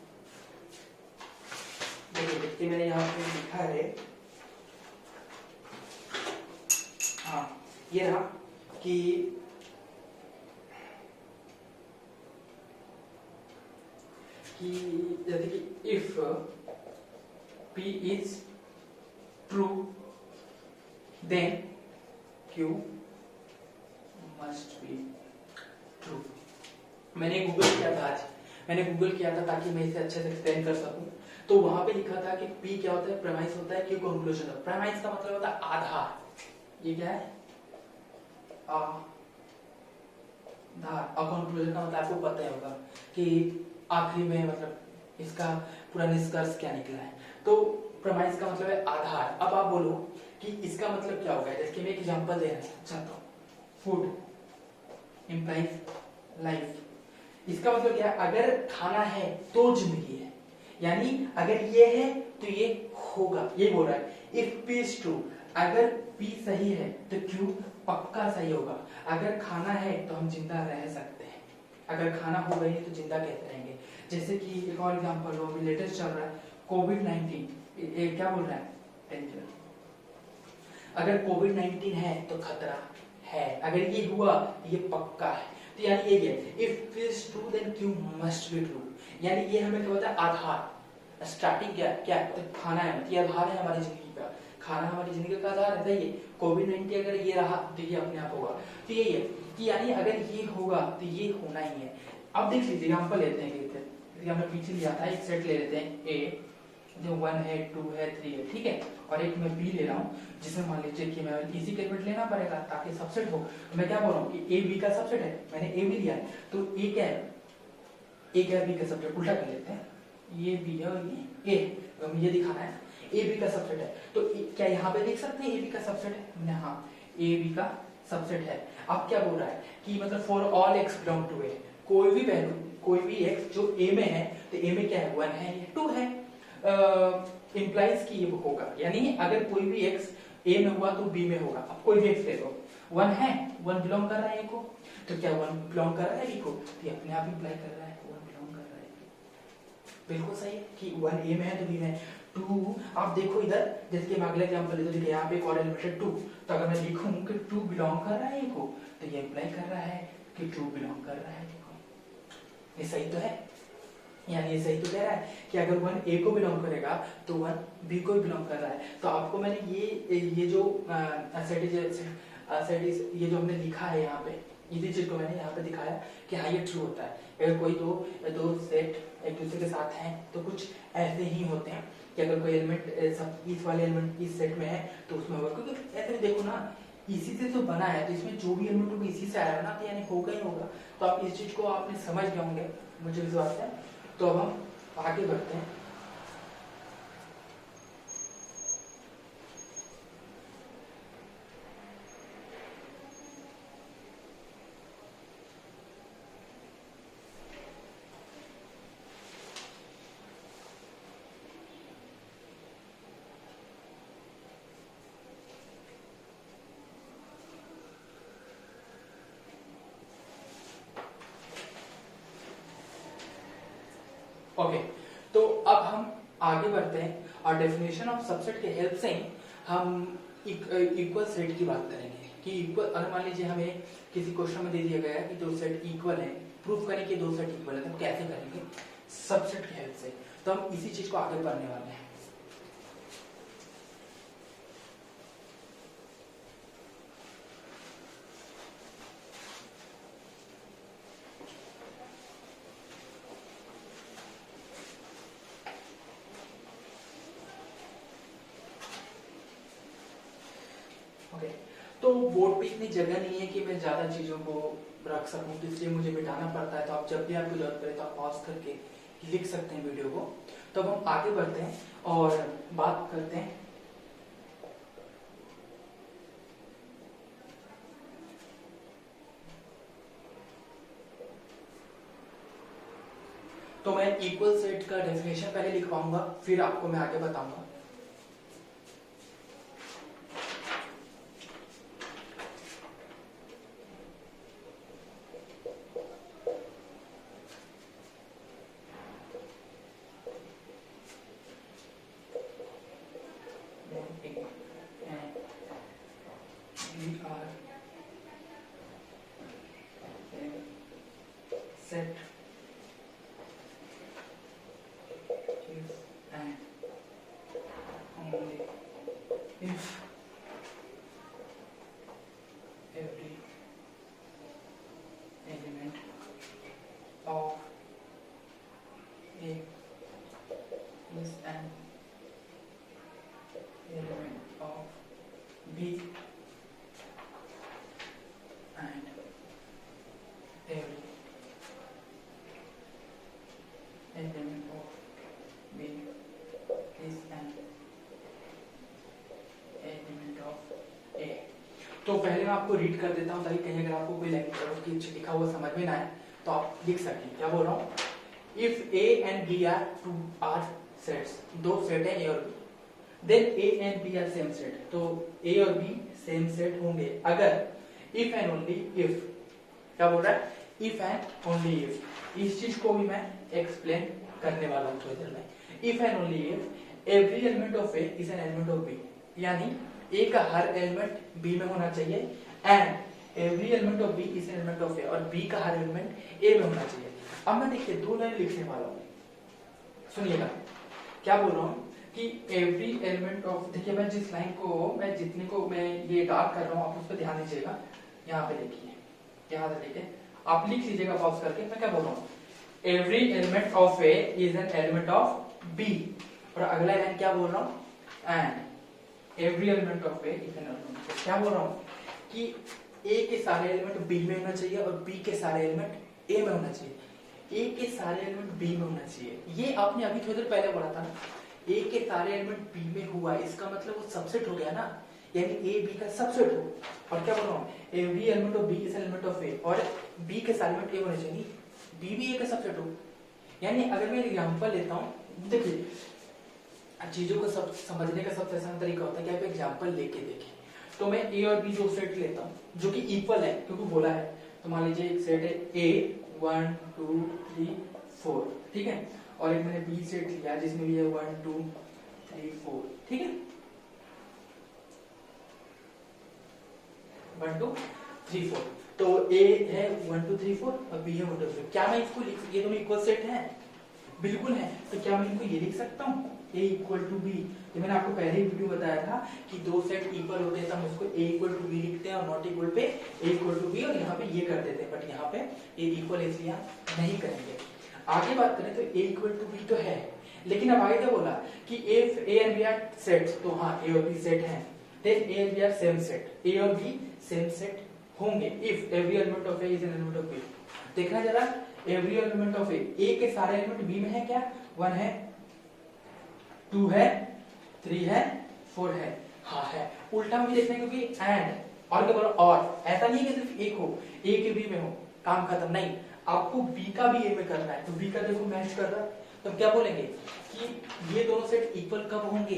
देखिए मैंने यहाँ पे लिखा है, हाँ ये रहा कि जैसे कि if P is true then Q must be true. मैंने गूगल किया था, आज मैंने गूगल किया था ताकि मैं इसे अच्छे से एक्सप्लेन कर सकूं। तो वहां पे लिखा था कि P क्या होता है, प्रेमाइस होता है, Q कंक्लूजन होता है। प्रेमाइस का मतलब होता है आधार, ये क्या है आधार, और कंक्लूजन का मतलब आपको पता ही होगा कि आखिरी में मतलब इसका पूरा निष्कर्ष क्या निकला है। तो प्रेमाइस का मतलब है आधार। अब आप बोलो कि इसका मतलब क्या होगा, जैसे कि मैं एक एग्जांपल देना चाहता हूँ, फूड इंप्लाइज लाइफ। इसका मतलब क्या है, अगर खाना है तो जिंदगी है, यानी अगर ये है तो ये होगा, ये बोल रहा है। इफ P इज ट्रू, अगर P सही है तो Q पक्का सही होगा। अगर खाना है तो हम जिंदा रह सकते हैं, अगर खाना होगा ही नहीं तो जिंदा कैसे रहेंगे। जैसे कि एक और एग्जांपल लो, अभी लेटेस्ट चल रहा है कोविड-19, क्या बोल रहा है, डेंजर। अगर कोविड-19 है तो खतरा है, अगर ये हुआ ये पक्का है। तो यानी ये है if is true then Q must be true, यानी ये हमें क्या होता है, आधार। स्टार्टिंग क्या है, तो खाना है, मतलब ये आधार है हमारी जिंदगी का, खाना हमारी जिंदगी का आधार है। ये कोविड-19 अगर ये रहा तो ये अपने आप होगा। तो यही है कि यानी अगर ये होगा तो ये होना ही है। अब देख लीजिए एग्जांपल लेते हैं, हमने पीछे लिया था, एक सेट ले लेते हैं ए, जो 1 है 2 है 3 है, ठीक है, और एक मैं बी ले रहा हूँ जिसमें मान लीजिए कि मैं इसी के एलिमेंट लेना पड़ेगा ताकि सबसेट हो। तो मैं क्या बोल रहा हूँ कि ए बी का सबसेट है, मैंने ए बी लिया है, तो ए क्या है, ए क्या है, बी का सबसेट, उल्टा कर लेते हैं, ये बी है और ये ए, तो ये दिखाना है ए बी का सबसेट है। तो क्या यहाँ पे देख सकते हैं ए बी का सबसेट है, हाँ ए बी का सबसेट है। अब क्या बोल रहा है कि मतलब for all X belong to A, कोई भी वैल्यू, कोई भी एक्स जो ए में है, तो ए में क्या है, 1 है, 2 है, इंप्लाइज कि ये होगा, यानी अगर कोई भी एक्स ए में हुआ तो बी में होगा। अब कोई भी एक्स ले लो, 1 है, 1 बिलोंग कर रहा है ए को, तो क्या 1 बिलोंग कर रहा है बी को, तो ये अपने आप इंप्लाई कर रहा है 1 बिलोंग कर रहा है। बिल्कुल सही है कि 1 ए में है तो बी में है। 2 आप देखो इधर, जैसे कि मैं अगला एग्जांपल ले, तो देखिए यहाँ पे एक और एलिमेंट है 2, तो अगर मैं लिखूं कि 2 बिलोंग कर रहा है ए को, तो ये इंप्लाई कर रहा है कि 2 बिलोंग कर रहा है ए को। ये सही तो है, यानी ये सही तो कह रहा है कि अगर 1 ए को बिलोंग करेगा तो 1 बी को भी बिलोंग कर रहा है। तो आपको मैंने ये जो ये जो हमने लिखा है यहाँ पे, इसी चीज को मैंने यहाँ पे दिखाया कि हाँ ये ट्रू होता है। अगर कोई दो सेट एक दूसरे के साथ हैं तो कुछ ऐसे ही होते हैं कि अगर कोई एलिमेंट सब इस वाले एलिमेंट इस सेट में है तो उसमें होगा, क्योंकि ऐसे देखो ना इसी से तो बना है, तो इसमें जो भी एलिमेंट होगा इसी से आया है ना, तो यानी होगा ही होगा। तो आप इस चीज को आपने समझ गए होंगे, मुझे विश्वास है। तो अब हम आगे बढ़ते हैं। ओके, तो अब हम आगे बढ़ते हैं और डेफिनेशन ऑफ सबसेट के हेल्प से हम इक्वल सेट की बात करेंगे कि इक्वल, अगर मान लीजिए हमें किसी क्वेश्चन में दे दिया गया है कि दो सेट इक्वल है, प्रूफ करें कि दो सेट इक्वल है, तो कैसे करेंगे, सबसेट की हेल्प से। तो हम इसी चीज को आगे पढ़ने वाले हैं। तो बोर्ड पे इतनी जगह नहीं है कि मैं ज्यादा चीजों को रख सकूं, तो इसलिए मुझे मिटाना पड़ता है। तो आप जब भी आपको जरूरत पड़े तो आप पॉज करके लिख सकते हैं वीडियो को। तो अब हम आगे बढ़ते हैं और बात करते हैं तो मैं इक्वल सेट का डेफिनेशन पहले लिखवाऊंगा, फिर आपको मैं आगे बताऊंगा। Set is and only if every element of A is an element of B and every element of B is an element of A। तो पहले मैं आपको रीड कर देता हूँ ताकि कहीं अगर आपको कोई लैंग्वेज लिखा हुआ समझ में ना आए तो आप लिख सकें। क्या बोल रहा हूँ, if A and B are two are sets, दो सेट है A और B, then A and B are same set, तो A और B सेम सेट होंगे अगर if and only if, क्या बोल रहा है, इफ एंड ओनली इफ, इस चीज को भी मैं एक्सप्लेन करने वाला हूँ थोड़ी देर में। If and only if every element of A is an element of B, यानी ए का हर एलिमेंट बी में होना चाहिए, and every element of B is an element of A, और बी का हर एलिमेंट ए में होना चाहिए। अब मैं देखिए दो लाइन लिखने वाला हूँ, सुनिएगा क्या बोल रहा हूँ कि एवरी एलिमेंट ऑफ, देखिए मैं जिस लाइन को मैं जितने को मैं ये डार्क कर रहा हूँ आप उस पर ध्यान दीजिएगा। यहाँ पे देखिए, यहाँ से देखिए, आप लिख लीजिएगा पॉज करके। मैं क्या बोल रहा हूँ, every element of A is an element of B, और अगला लाइन क्या बोल रहा हूँ, and every element of A is an element. क्या बोल रहा हूँ कि ए के सारे एलिमेंट बी में होना चाहिए और बी के सारे एलिमेंट ए में होना चाहिए, ए के सारे एलिमेंट बी में होना चाहिए। ये आपने अभी थोड़ी देर पहले पढ़ा था, ए के सारे एलिमेंट बी में हुआ, इसका मतलब वो सबसेट हो गया ना, यानी ए बी का सबसेट हो। और क्या बोल रहा हूँ, every element of B is element of A, और बी के सारे एलिमेंट ए होने चाहिए, बी भी ए का सबसेट हो। यानी अगर मैं एग्जांपल लेता हूँ, देखिए चीजों को सब समझने का सबसे आसान तरीका होता है कि आप एग्जांपल लेके देखें। तो मैं ए और बी दो सेट लेता हूँ जो कि इक्वल है, क्योंकि बोला है। तो मान लीजिए एक सेट है ए 1 2 3 4, ठीक है, और एक मैंने बी सेट लिया जिसमें भी है 1 2 3 4, ठीक है, 1 2 3 4। तो ए है 1 2 3 4 और बी है 1 2 3। क्या मैं इसको लिख, ये दोनों इक्वल सेट हैं? बिल्कुल है। तो क्या मैं इनको ये लिख सकता हूँ, a इक्वल टू बी? तो मैंने आपको पहले ही वीडियो बताया था कि दो सेट इक्वल होते हैं तो हम उसको a इक्वल टू बी लिखते हैं, और नॉट इक्वल पे a इक्वल टू बी, और यहाँ पे ये कर देते हैं। बट यहाँ पे a इक्वल इसलिए नहीं करेंगे। आगे बात करें तो a इक्वल टू बी तो है, लेकिन अब आगे क्या बोला कि if a and b are sets, तो हाँ a और b सेट हैं, then a and b are same set, a और b सेम सेट होंगे if every element of a is an element of b। देखना जरा, एवरी एलिमेंट ऑफ ए के सारे एलिमेंट बी में है क्या? 1 है, 2 है, 3 है, 4 है, हाँ है। उल्टा में भी देखना है, क्योंकि एंड और क्या बोला, और ऐसा नहीं है कि सिर्फ एक हो, ए के बी में हो, काम खत्म नहीं, आपको बी का भी ए में करना है। तो बी का देखो मैच कर रहा है, तो क्या बोलेंगे कि ये दोनों सेट इक्वल कब होंगे?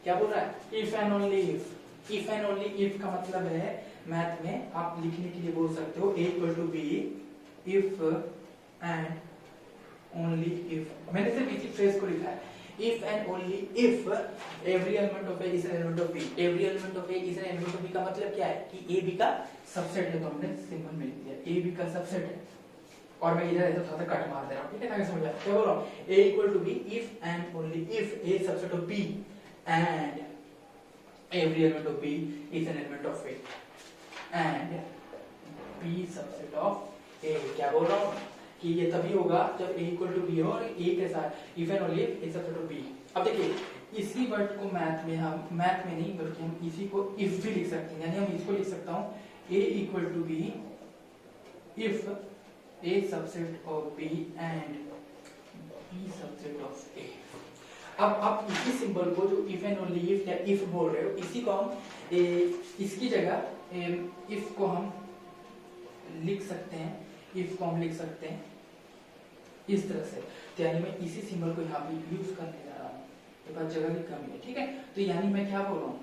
क्या बोल रहा है, if and only if. If and only if का मतलब है मैथ में आप लिखने के लिए बोल सकते हो a equal to B if and only if. मैंने सिर्फ इसी फ्रेज को लिखा है, if and only if every element of A is an element of B. Every element of A is an element of B का मतलब क्या है कि ए बी का सबसेट है। तो हमने सिंपल में लिख दिया ए बी का सबसेट है, और मैं इधर ऐसे थोड़ा सा कट मार दे रहा हूँ, ठीक है, ताकि समझ आए। क्या बोल रहा हूँ, a equal to B if and only if A subset of B and every element of B is an element of A and B subset of A। क्या बोल रहा हूँ कि ये तभी होगा जब A इक्वल टू B हो और A के साथ if and only if A subset of B। अब देखिए इसी वर्ड को मैथ में हम, मैथ में नहीं बल्कि हम इसी को इफ भी लिख सकते हैं, यानी हम इसको लिख सकता हूँ A equal to B if A subset of B and B subset of A। अब आप इसी सिंबल को जो इफ एंड ओनली इफ या इफ बोल रहे हो, इसी को हम इसकी जगह इफ को हम लिख सकते हैं, इफ को हम लिख सकते हैं इस तरह से। तो यानी मैं इसी सिंबल को यहाँ पे यूज करने जा रहा हूँ, तो पास जगह की कमी है, ठीक है। तो यानी मैं क्या बोल रहा हूँ,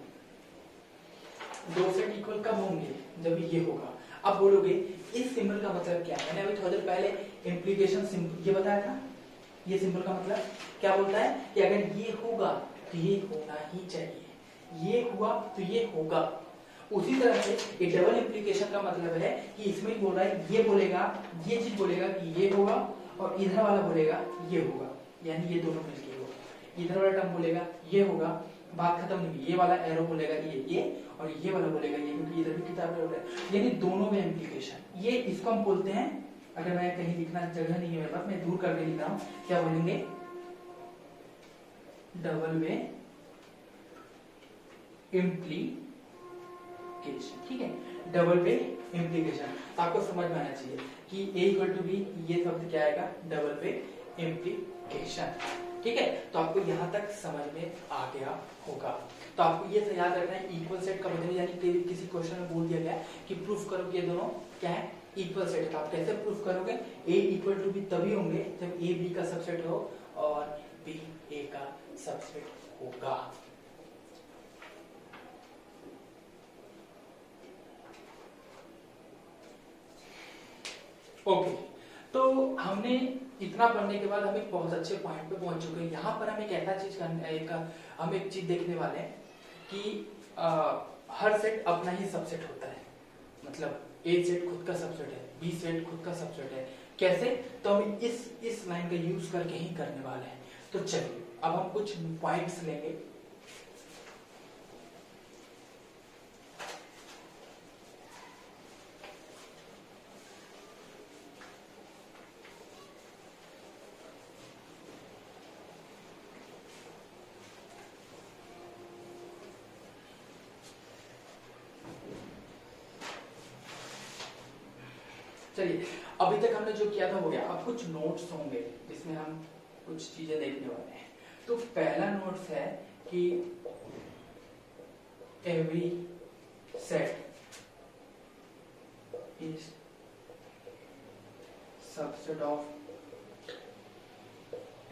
दो सेट इक्वल कब होंगे? जब ये होगा। अब बोलोगे इस सिंबल का मतलब क्या है? मैंने अभी थोड़ी देर पहले इम्प्लीकेशन सिंबल ये बताया था। ये सिंबल का मतलब क्या बोलता है कि अगर ये होगा तो ये होना ही चाहिए, ये हुआ तो ये होगा। उसी तरह से ये डबल इम्प्लीकेशन का मतलब है कि इसमें बोल रहा है, ये बोलेगा, ये चीज बोलेगा कि ये होगा, और इधर वाला बोलेगा ये होगा, यानी ये दोनों मिलके होगा। इधर वाला टर्म बोलेगा ये होगा, बात खत्म नहीं हुई। ये वाला एरो बोलेगा ये, और ये वाला बोलेगा ये, क्योंकि इधर भी किताब में हो रहा है, यानी दोनों में इम्प्लीकेशन। ये इसको हम बोलते हैं, अगर मैं कहीं लिखना जगह नहीं है मेरे पास, मैं दूर करके लिख रहा हूँ, क्या बोलेंगे, डबल वे इम्प्लीकेशन, ठीक है, डबल वे इम्प्लीकेशन। आपको समझ में आना चाहिए कि a इक्वल टू बी, ये शब्द क्या आएगा, डबल वे इम्प्लीकेशन, ठीक है। तो आपको यहाँ तक समझ में आ गया होगा। तो आपको ये याद रखना है, इक्वल सेट का मतलब, यानी किसी क्वेश्चन में बोल दिया गया कि प्रूफ करो कि ये दोनों क्या है, इक्वल सेट। तो आप कैसे प्रूफ करोगे, a इक्वल टू बी तभी होंगे जब a b का सबसेट हो और b a का सबसेट होगा। ओके, तो हमने इतना पढ़ने के बाद हम एक बहुत अच्छे पॉइंट पे पहुंच चुके हैं। यहाँ पर हम एक ऐसा चीज हम एक चीज देखने वाले हैं कि हर सेट अपना ही सबसेट होता है। मतलब ए सेट खुद का सबसेट है, बी सेट खुद का सबसेट है। कैसे? तो हम इस लाइन का यूज करके ही करने वाले हैं। तो चलिए अब हम कुछ पॉइंट्स लेंगे। चलिए, अभी तक हमने जो किया था हो गया। अब कुछ नोट्स होंगे जिसमें हम कुछ चीजें देखने वाले हैं। तो पहला नोट्स है कि every set is subset of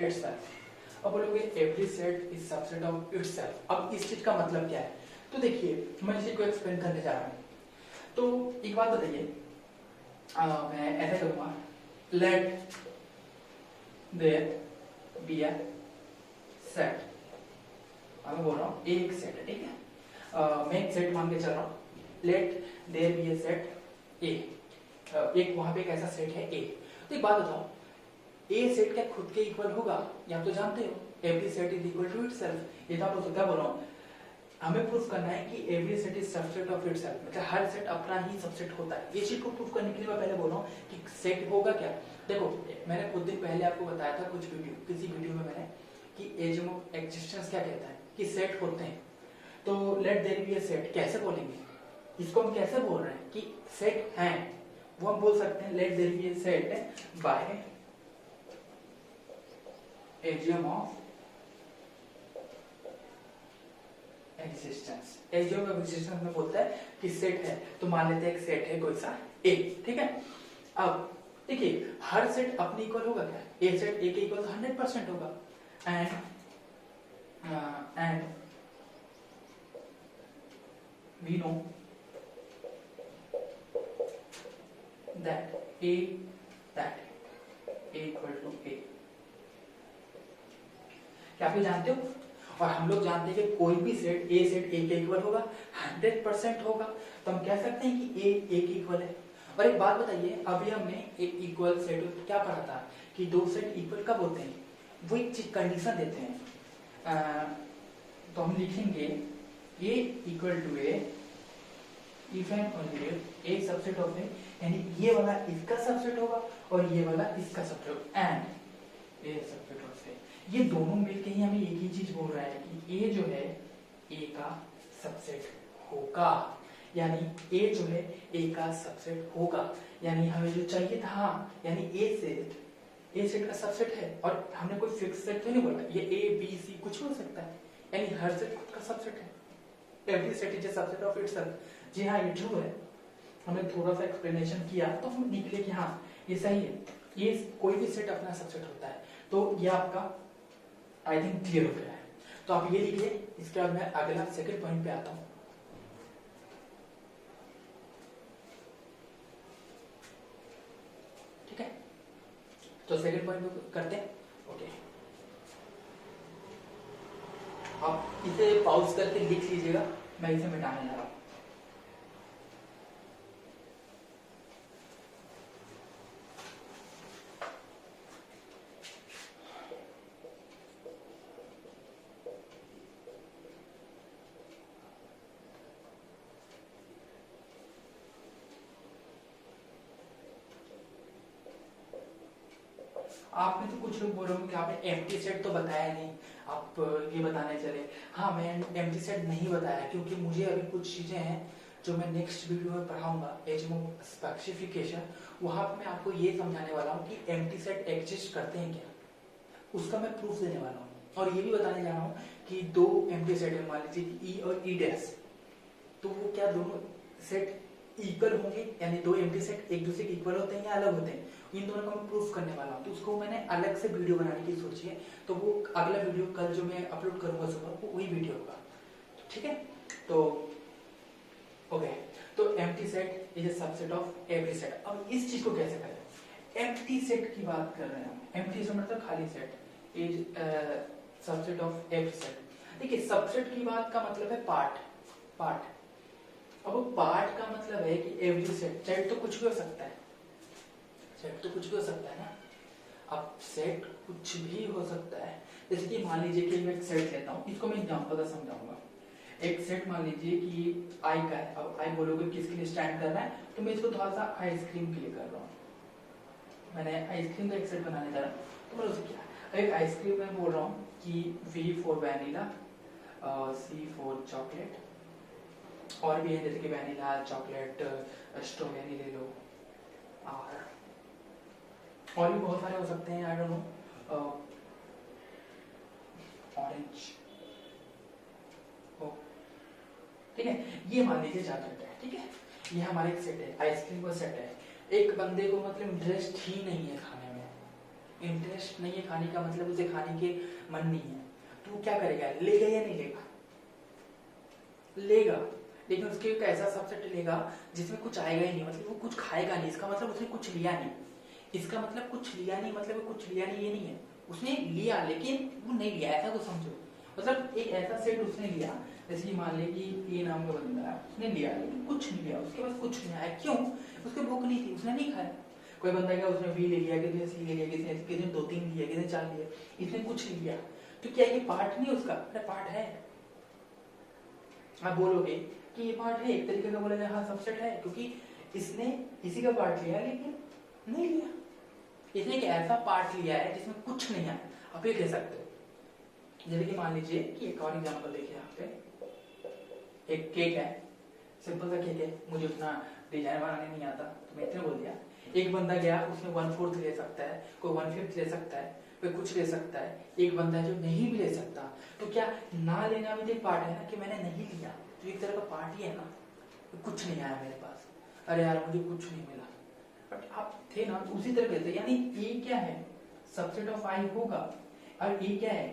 itself. अब बोलोगे every set is subset of itself. अब इस चीज का मतलब क्या है? तो देखिए, मैं इसी को एक्सप्लेन करने जा रहा हूं। तो एक बात बताइए, मैं ऐसा करूंगा, let there be a set. अब मैं बोल रहा हूँ एक सेट है, ठीक है। मैं एक सेट मान के चल रहा हूँ, let there be a set A. एक वहां पे एक ऐसा सेट है ए। तो एक बात बताओ, ए सेट क्या खुद के इक्वल होगा? या तो जानते हो every set is equal to itself. ये तो आप क्या बोल रहा हूँ, हमें प्रूफ करना है कि every set is subset of itself. मतलब हर सेट अपना ही सबसेट होता है। ये चीज को प्रूफ करने के लिए मैं पहले बोल रहा हूँ कि सेट होगा क्या। देखो, मैंने कुछ दिन पहले आपको बताया था किसी वीडियो में मैंने कि एजम ऑफ एग्जिस्टेंस क्या कहता है कि सेट होते हैं। तो let there be a set कैसे बोलेंगे? इसको हम कैसे बोल रहे हैं कि सेट है? वो हम बोल सकते हैं let there be a set by axiom of existence. Axiom of existence में बोलता है कि सेट है, तो मान लेते हैं एक सेट है कोई सा ए, ठीक है। अब देखिए, हर सेट अपने इक्वल होगा क्या? ए सेट ए के इक्वल 100% होगा। And we know that A equal to A. क्या आप ये जानते हो? और हम लोग जानते हैं कि कोई भी सेट ए के इक्वल होगा, 100% होगा। तो हम कह सकते हैं कि ए के इक्वल है। और एक बात बताइए, अभी हमने एक इक्वल सेट क्या पढ़ा था कि दो सेट इक्वल कब होते हैं? वो एक चीज कंडीशन देते हैं। तो हम लिखेंगे A equal to A if and only if A subset of A, यानी ये वाला इसका सबसेट होगा और ये वाला इसका सबसेट होगा, एंड ए सबसेट ऑफ ए। ये दोनों मिलके ही हमें एक ही चीज बोल रहा है कि ए जो है ए का सबसेट होगा। यानी ए जो है ए का सबसेट होगा। यानी हमें जो चाहिए था, हाँ, यानी ए सेट का सबसेट है। और हमने कोई फिक्स सेट तो नहीं बोला, ये ए बी सी कुछ हो सकता है। यानी हर सेट खुद का सबसेट है। Every set is a subset of itself. जी हाँ, ये ट्रू है। हमने थोड़ा सा एक्सप्लेनेशन किया तो हम निकले कि हाँ ये सही है, ये कोई भी सेट अपना सबसेट होता है। तो ये आपका आई थिंक क्लियर हो गया है। तो आप ये लिखिए। इसके बाद मैं अगला सेकंड पॉइंट पे आता हूं। ठीक है, तो सेकंड पॉइंट करते हैं। ओके, आप इसे पॉज करके लिख लीजिएगा, मैं इसे मिटाने जा रहा हूं। आपने तो कुछ लोग बोल रहे हो कि आपने एम्प्टी सेट तो बताया नहीं, आप ये बताने चले। हाँ, मैं एम्प्टी सेट नहीं बताया क्योंकि मुझे अभी कुछ चीजें हैं जो मैं नेक्स्ट वीडियो में पढ़ाऊंगा, एजम ऑफ स्पेसिफिकेशन। वहां पर मैं आपको ये समझाने वाला हूँ कि एम्प्टी सेट एग्जिस्ट करते हैं क्या, उसका मैं प्रूफ देने वाला हूँ। और ये भी बताने जा रहा हूँ कि दो एम्प्टी सेट है, मान लीजिए ई और ई डैश, तो वो क्या दोनों सेट इक्वल होंगे? यानी दो एम्प्टी सेट एक दूसरे के इक्वल होते हैं या अलग होते हैं? इन दोनों को मैं प्रूफ करने वाला हूँ। तो उसको मैंने अलग से वीडियो बनाने की सोची है। तो वो अगला वीडियो कल जो मैं अपलोड करूंगा सुबह, वो वही वीडियो होगा। ठीक है, तो ओके, तो empty set is a subset of every set. अब इस चीज को कैसे करें? एम्प्टी सेट की बात कर रहे हैं हम। एम्प्टी सेट मतलब खाली set is subset of every set. देखिए सबसेट की बात का मतलब है पार्ट। अब पार्ट का मतलब है कि एवरी सेट, सेट तो कुछ भी हो सकता है, सेट तो कुछ भी हो सकता है ना। अब सेट कुछ भी हो सकता है, जैसे कि मान लीजिए कि मैं एक सेट लेता हूँ, इसको मैं एग्जांपल से समझाऊंगा। एक सेट मान लीजिए कि आई का है। अब आई बोलोगे किसके लिए स्टैंड कर रहा है, तो मैं इसको थोड़ा सा आइसक्रीम के लिए कर रहा हूँ। मैंने आइसक्रीम का एक सेट बनाने जा रहा हूँ, तो मैंने उसे किया एक आइसक्रीम में बोल रहा हूँ कि V for vanilla, C for chocolate, और भी है जैसे कि वैनिला, चॉकलेट, स्ट्रॉबेरी ले लो, और भी बहुत सारे हो सकते हैं, आई डोंट नो, ऑरेंज। ठीक है, ये मान लीजिए चार सेट है। ठीक है, ये हमारा एक सेट है, आइसक्रीम का सेट है। एक बंदे को मतलब इंटरेस्ट ही नहीं है खाने में, इंटरेस्ट नहीं है खाने का मतलब उसे खाने के मन नहीं है, तो क्या करेगा, लेगा या नहीं लेगा? लेगा, लेकिन उसके एक ऐसा सबसेट लेगा जिसमें कुछ आएगा ही नहीं, मतलब वो कुछ खाएगा नहीं, इसका मतलब उसने कुछ लिया नहीं। इसका मतलब कुछ लिया नहीं, मतलब कुछ लिया नहीं ये नहीं है, उसने लिया लेकिन वो नहीं लिया, ऐसा तो समझो। मतलब एक ऐसा सेट उसने लिया, जैसे कि मान ले कि ए नाम का बंदा है, उसने लिया लेकिन कुछ नहीं लिया, उसके पास कुछ नहीं आया, क्यों? उसके भूख नहीं थी, उसने नहीं खाया। कोई बंदा क्या, उसने बी ले लिया, किसी ने सी ले लिया, किसी ने 2-3 लिया, किसी ने 4 लिया, इसने कुछ नहीं लिया, तो क्या ये पार्ट नहीं उसका? अरे पार्ट है। आप बोलोगे कि ये पार्ट है, एक तरीके का बोला जाए हाँ सबसेट है, क्योंकि इसने इसी का पार्ट लिया लेकिन नहीं लिया, इसने एक ऐसा पार्ट लिया है जिसमें कुछ नहीं है। आप ये कह सकते हो, जैसे कि मान लीजिए कि एक और एग्जांपल देखिए यहाँ पे, एक केक है, सिंपल सा केक है, मुझे उतना डिजाइन बनाने नहीं आता तो मैं इतना बोल दिया। एक बंदा गया, उसने 1/4 ले सकता है, कोई 1/5 ले सकता है, कोई कुछ ले सकता है, एक बंदा है जो नहीं भी ले सकता, तो क्या ना लेना भी तो एक पार्ट है ना, कि मैंने नहीं लिया, तो एक तरह का पार्ट ही है ना, कुछ नहीं आया मेरे पास, अरे यार मुझे कुछ नहीं मिला, बट आप थे ना, तो उसी तरह कहते हैं। यानी ए क्या है, सबसेट ऑफ आई होगा, और ए क्या है,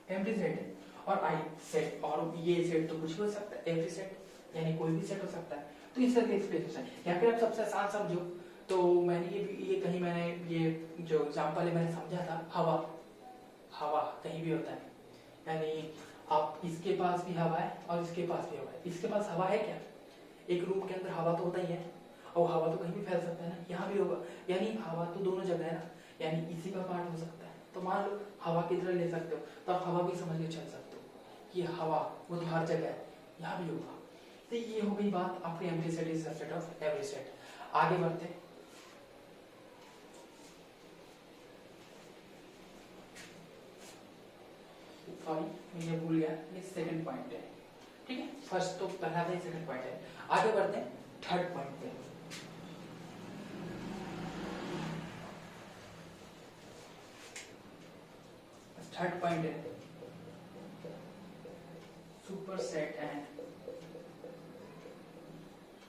एवरी सेट है, और आई सेट, और ये सेट तो कुछ भी हो सकता है, एवरी सेट यानी कोई भी सेट हो सकता है। तो इस तरह के एक्सप्लेनेशन है, या फिर आप सबसे आसान समझो तो मैंने ये कहीं मैंने ये जो एग्जांपल है मैंने समझा था, हवा, हवा कहीं भी होता है, यानी आप इसके पास भी हवा है और इसके पास भी हवा है, इसके पास हवा है क्या, एक रूम के अंदर हवा तो होता ही है, और हवा तो कहीं भी फैल सकता है ना, यहाँ भी होगा, यानी हवा तो दोनों जगह है ना, यानी इसी का पार्ट हो सकता है। तो मान लो हवा की तरह ले सकते हो, तो आप हवा भी समझ के चल सकते हो कि हवा वो तो हर जगह है, यहाँ भी होगा। तो ये हो गई बात आपकी empty set is subset of every set. आगे बढ़ते हैं, सॉरी ये भूल गया, ये सेकंड पॉइंट है। ठीक है, फर्स्ट तो पहला था, सेकंड पॉइंट है। आगे बढ़ते हैं थर्ड पॉइंट पे। थर्ड पॉइंट है सुपर सेट एंड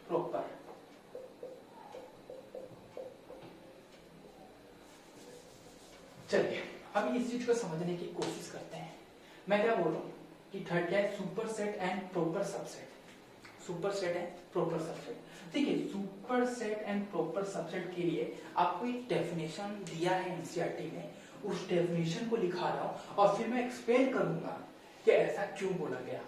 प्रॉपर। चलिए अब इस चीज को समझने की कोशिश करते हैं। मैं क्या बोल रहा हूँ कि थर्ड क्या है, superset and proper subset. Superset and proper subset. देखिए superset and proper subset के लिए आपको एक डेफिनेशन दिया है एनसीईआरटी ने, उस डेफिनेशन को लिखा रहा हूं और फिर मैं एक्सप्लेन करूंगा कि ऐसा क्यों बोला गया।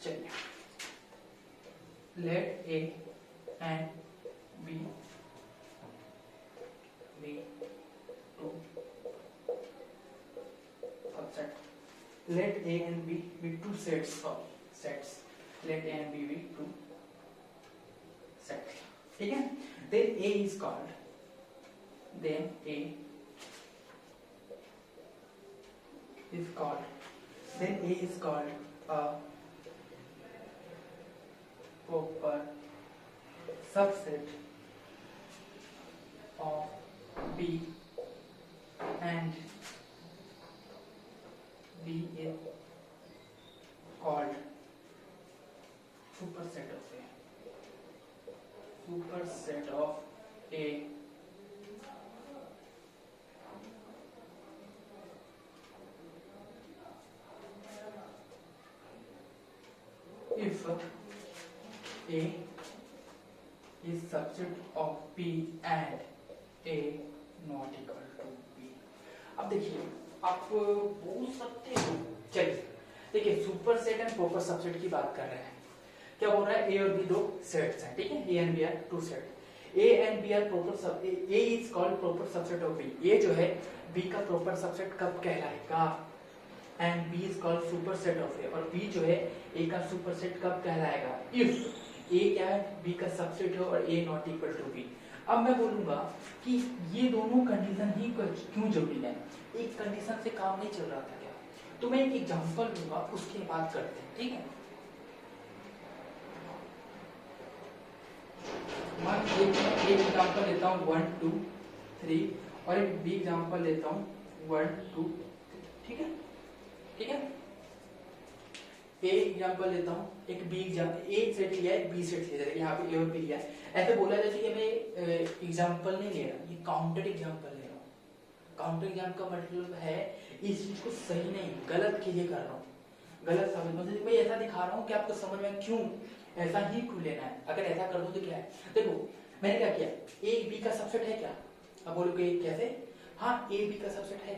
चलिए, let A and B be two subset. Let A and B be two sets of sets. Let A and B be two sets. ठीक है? Then A is called. Then A is called. Then A is called a proper subset of B and B is called superset of A. Superset of A if A is subset of P and A not equal to B. अब देखिए आप बोल सकते हो, चलिए देखिए superset and proper subset की बात कर रहे हैं। क्या बोल रहा है, ए और बी दो सेट्स हैं, ठीक है, A and B are two set, A and B are proper sub, A is called proper subset of B. A जो है बी का प्रॉपर सबसेट कब कहलाएगा, and B is called superset of A, और B जो है ए का super set कब कहलाएगा, इफ ए क्या है बी का सबसेट है और ए नॉट इक्वल टू बी। अब मैं बोलूंगा कि ये दोनों कंडीशन ही क्यों जरूरी है, एक कंडीशन से काम नहीं चल रहा था क्या, तो मैं एक एग्जांपल दूंगा उसके बाद करते हैं, ठीक है। मान एक एग्जांपल लेता हूँ 1 2 3 और एक बी एग्जांपल लेता हूँ 1 2 ठीक है, ठीक है। ए एग्जांपल लेता हूँ, एक बी एग्जांपल, ए सेट लिया है बी सेट लिया है, यहाँ पे ए और बी लिया है। ऐसे बोला जैसे कि मैं एग्जांपल नहीं ले रहा, ये काउंटर एग्जांपल ले रहा हूँ। काउंटर एग्जांपल का मतलब है इस चीज को सही नहीं गलत के लिए कर रहा हूँ, गलत साबित मतलब मैं ऐसा दिखा रहा हूँ कि आपको समझ में क्यों ऐसा ही क्यों लेना है। अगर ऐसा कर दूं तो क्या है, देखो मैंने क्या किया, ए बी का सबसेट है क्या, अब बोलोगे कैसे, हाँ ए बी का सबसेट है,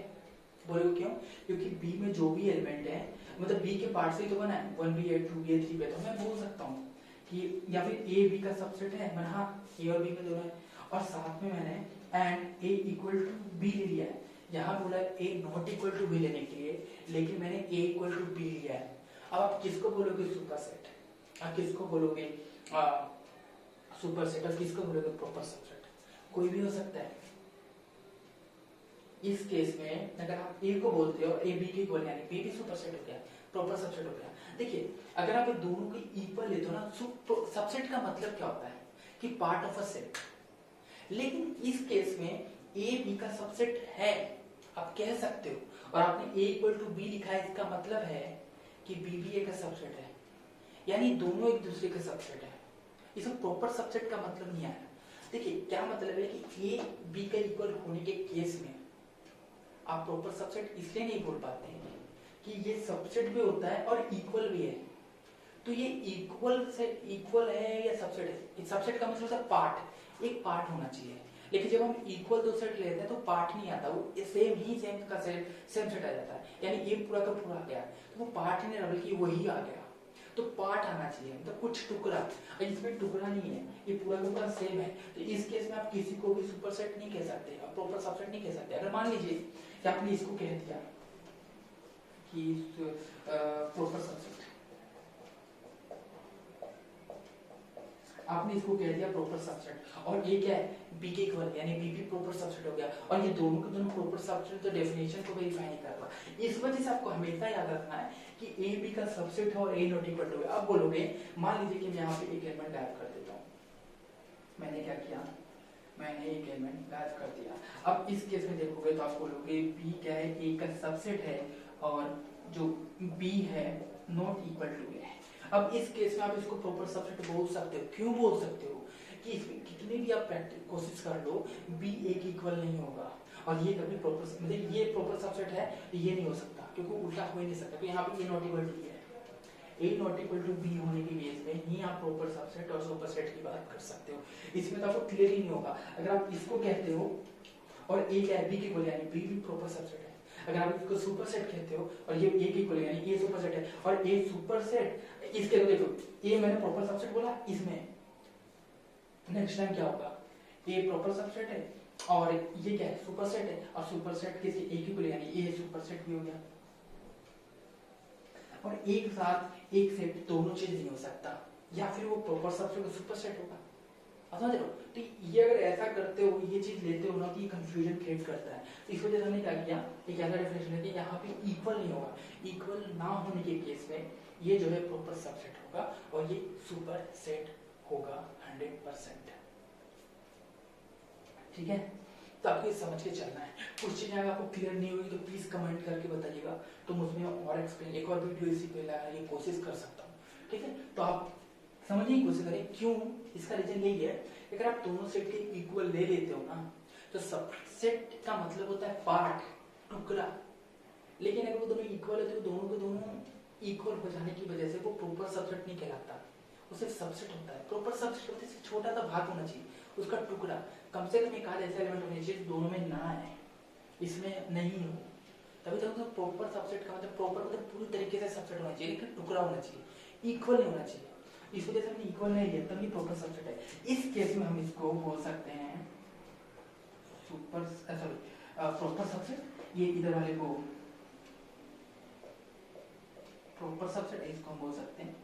बोलोगे क्यों, क्योंकि बी में जो भी एलिमेंट है मतलब बी के पार्ट से ही तो बना है, 1b 2b 3b, तो मैं बोल सकता हूँ कि या फिर ए बी का सबसेट है, मैंने हाँ ए और बी में दोनों है, और साथ में मैंने and A equal to B ले लिया है। यहाँ बोला A not equal to B लेने के लिए, लेकिन मैंने ए इक्वल टू बी लिया है। अब आप किसको बोलोगे सुपर सेट, आप किसको बोलोगे सुपर सेट, और किसको बोलोगे प्रॉपर सबसेट, कोई भी हो सकता है। इस केस में अगर आप ए को बोलते हो ए बी के इक्वल, यानी बी भी सुपर सेट हो गया, प्रॉपर सबसेट हो गया। देखिए अगर आप दोनों को इक्वल लेते हो ना, सबसेट का मतलब क्या होता है कि पार्ट ऑफ अ सेट, लेकिन इस केस में ए बी का सबसेट है आप कह सकते हो, और आपने ए इक्वल टू बी लिखा है, इसका मतलब है कि बी भी ए का सबसेट है, यानी दोनों एक दूसरे का सबसेट है। इसमें प्रॉपर सबसेट का मतलब नहीं आया। देखिए क्या मतलब है कि ए बी का इक्वल होने के केस में आप प्रॉपर सबसेट इसलिए नहीं बोल पाते हैं कि ये सबसेट भी होता है और इक्वल भी है, तो ये इक्वल से इक्वल है या सबसेट है, सबसेट का मतलब पार्ट, एक पार्ट होना चाहिए, लेकिन जब हम इक्वल दो सेट लेते हैं तो पार्ट नहीं आता, वो सेम का सेम सेट आ जाता है, यानी ये पूरा का पूरा आ गया, तो वो पार्ट ही नहीं रहा बल्कि वही आ गया, तो पार्ट आना चाहिए, मतलब कुछ टुकड़ा, इसमें टुकड़ा नहीं है, ये पूरा का पूरा सेम है। तो इस केस में आप किसी को भी सुपर सेट नहीं कह सकते, आप प्रॉपर सबसेट नहीं कह सकते। अगर मान लीजिए कि आपने इसको कह दिया कि प्रॉपर सबसेट, आपने इसको कह दिया प्रॉपर सबसेट, और ये क्या है बी के इक्वल, यानी बी भी प्रॉपर सबसेट हो गया, और ये दोनों के दोनों प्रॉपर सबसेट, तो डेफिनेशन को वेरीफाई नहीं कर रहा। इस वजह से आपको हमेशा याद रखना है कि ए बी का सबसेट है और ए नॉट इक्वल टू। अब बोलोगे मान लीजिए कि मैं यहाँ पे एक एलिमेंट गायब कर देता हूँ, मैंने क्या किया, मैंने एक एलिमेंट गायब कर दिया। अब इस केस में देखोगे तो आप बोलोगे बी क्या है, ए का सबसेट है और जो बी है नॉट इक्वल टू ए है। अब इस केस में आप इसको प्रॉपर सबसेट बोल सकते हो, क्यों बोल सकते हो कि इसमें कितनी भी आप कोशिश कर लो बी ए की इक्वल नहीं होगा, और ये कभी प्रॉपर मतलब ये प्रॉपर सबसेट है ये नहीं हो सकता, क्योंकि उल्टा हो ही नहीं सकता, तो यहाँ पे ए नॉट इक्वल टू है, ए नॉट इक्वल टू बी होने के केस में ही आप प्रॉपर सबसेट और सुपर सेट की बात कर सकते हो। इसमें तो आपको क्लियर ही नहीं होगा। अगर आप इसको कहते हो और ए क्या है बी की इक्वल, यानी बी भी प्रॉपर सबसेट है। अगर आप इसको सुपर सेट कहते हो और ये ए की इक्वल, यानी ए सुपर सेट है, और ए सुपर सेट, इसके देखो ए मैंने प्रॉपर सबसेट बोला, इसमें नेक्स्ट टाइम क्या होगा, ए प्रॉपर सबसेट है और ये क्या है सुपर सेट है, और सुपर सेट किसी ए की इक्वल, यानी ए सुपर सेट भी हो गया। और एक साथ एक सेट दोनों चीज नहीं हो सकता, या फिर वो प्रॉपर सबसेट और सुपर सेट होगा, समझ रहे हो। तो ये अगर ऐसा करते हो, ये चीज लेते हो ना, तो ये कंफ्यूजन क्रिएट करता है। तो इस वजह से हमने क्या किया, एक ऐसा डेफिनेशन है कि यहाँ पे इक्वल नहीं होगा, इक्वल ना होने के केस में ये जो है प्रॉपर सबसेट होगा और ये सुपर सेट होगा 100%, ठीक है। तो आपको समझ के चलना है। कुछ चीजें अगर आपको क्लियर नहीं हुई तो प्लीज कमेंट करके बताइएगा, तो मुझमें और एक्सप्लेन, एक और वीडियो इसी पे लाने की कोशिश कर सकता हूँ, ठीक है। तो आप समझने की कोशिश करें क्यों, इसका रीजन यही है, अगर आप दोनों सेट के इक्वल ले लेते हो ना, तो सबसेट का मतलब होता है पार्ट, टुकड़ा, लेकिन अगर वो दोनों इक्वल है तो दोनों के दोनों इक्वल हो जाने की वजह से वो प्रॉपर सबसेट नहीं कहलाता, वो सिर्फ सबसेट होता है। प्रॉपर सबसेट होता है छोटा सा भाग होना चाहिए, उसका टुकड़ा कम से कम एक आध ऐसा एलिमेंट होना चाहिए दोनों में ना है, इसमें नहीं हो, तभी तक तो प्रॉपर सबसेट का मतलब प्रॉपर मतलब पूरी तरीके से सबसेट होना चाहिए, लेकिन टुकड़ा होना चाहिए, इक्वल नहीं होना चाहिए। इस वजह से हमने इक्वल नहीं लिया, तभी प्रॉपर सबसेट है। इस केस में हम इसको बोल सकते हैं सुपर सॉरी प्रॉपर सबसेट। ये इधर वाले को प्रॉपर सबसेट है, इसको हम बोल सकते हैं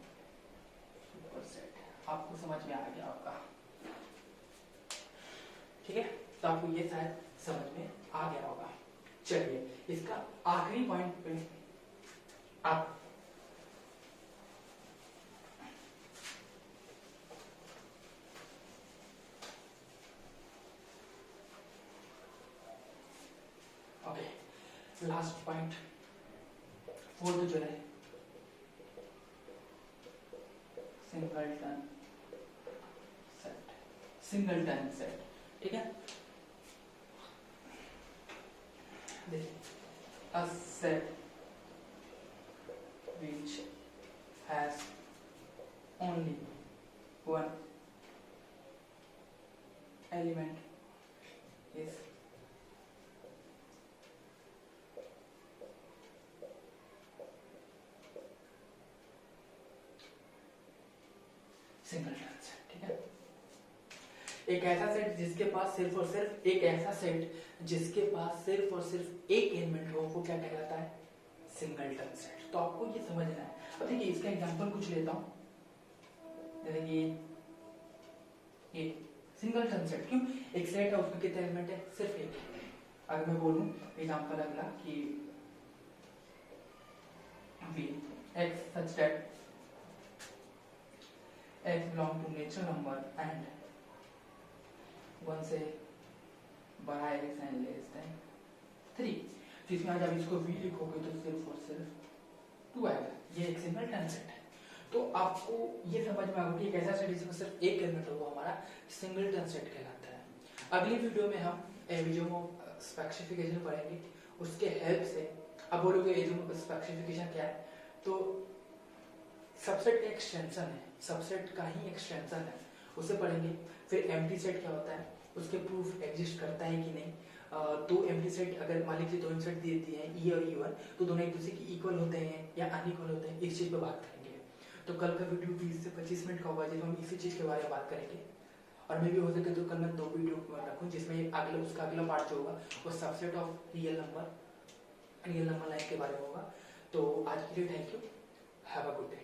सुपर सेट। आपको समझ में आ गया होगा, ठीक है? तो आपको ये शायद समझ में आ गया होगा। चलिए इसका आखिरी पॉइंट पे आप ओके, लास्ट पॉइंट फोर्थ जो है सिंगलटन सेट, सिंगलटन सेट, ठीक है? देखिए a set which has only one element is singleton set, ठीक है? एक ऐसा सेट जिसके पास सिर्फ और सिर्फ एक ऐसा सेट जिसके पास सिर्फ और सिर्फ एक एलिमेंट हो, वो क्या कहलाता है? Singleton set. तो आपको ये समझना है। अब देखिए इसका एग्जांपल कुछ लेता हूं, जैसे कि ये सिंगलटन सेट, क्यों? एक सेट है, उसमें कितने एलिमेंट है? सिर्फ एक। अगर मैं बोलूं एग्जांपल अगला कि v x such that x belong to natural number and 1 से बड़ा x एंड लेस देन 3, तो इसमें आज आप इसको v लिखोगे तो सिर्फ और सिर्फ 2 आएगा। ये एक सिंगलटन सेट है। तो आपको ये समझ में आएगा कि एक ऐसा सेट जिसमें सिर्फ एक एलिमेंट होगा हमारा सिंगलटन सेट कहलाता है। अगली वीडियो में हम एविजोमो स्पेसिफिकेशन पढ़ेंगे, उसके हेल्प से। अब बोलोगे एविजोमो स्पेसिफिकेशन क्या है? तो सबसेट का एक्सटेंशन है, सबसेट का ही एक्सटेंशन है, उसे पढ़ेंगे। फिर एम्प्टी सेट क्या होता है, उसके प्रूफ एग्जिस्ट करता है कि नहीं। दो एम्प्टी सेट अगर मान लीजिए दो एम्प्टी सेट दे दिए हैं ई और ई1, तो दोनों एक दूसरे की इक्वल होते हैं या अनइक्वल होते हैं, इस चीज पे बात करेंगे। तो कल का वीडियो 20 से 25 मिनट का होगा जिसमें हम इसी चीज के बारे में बात करेंगे। और मे भी हो सके तो कल मैं 2 वीडियो रखूँ जिसमें अगला उसका अगला पार्ट जो होगा वो subset of real number line के बारे में होगा। तो आज के लिए thank you, have a good day.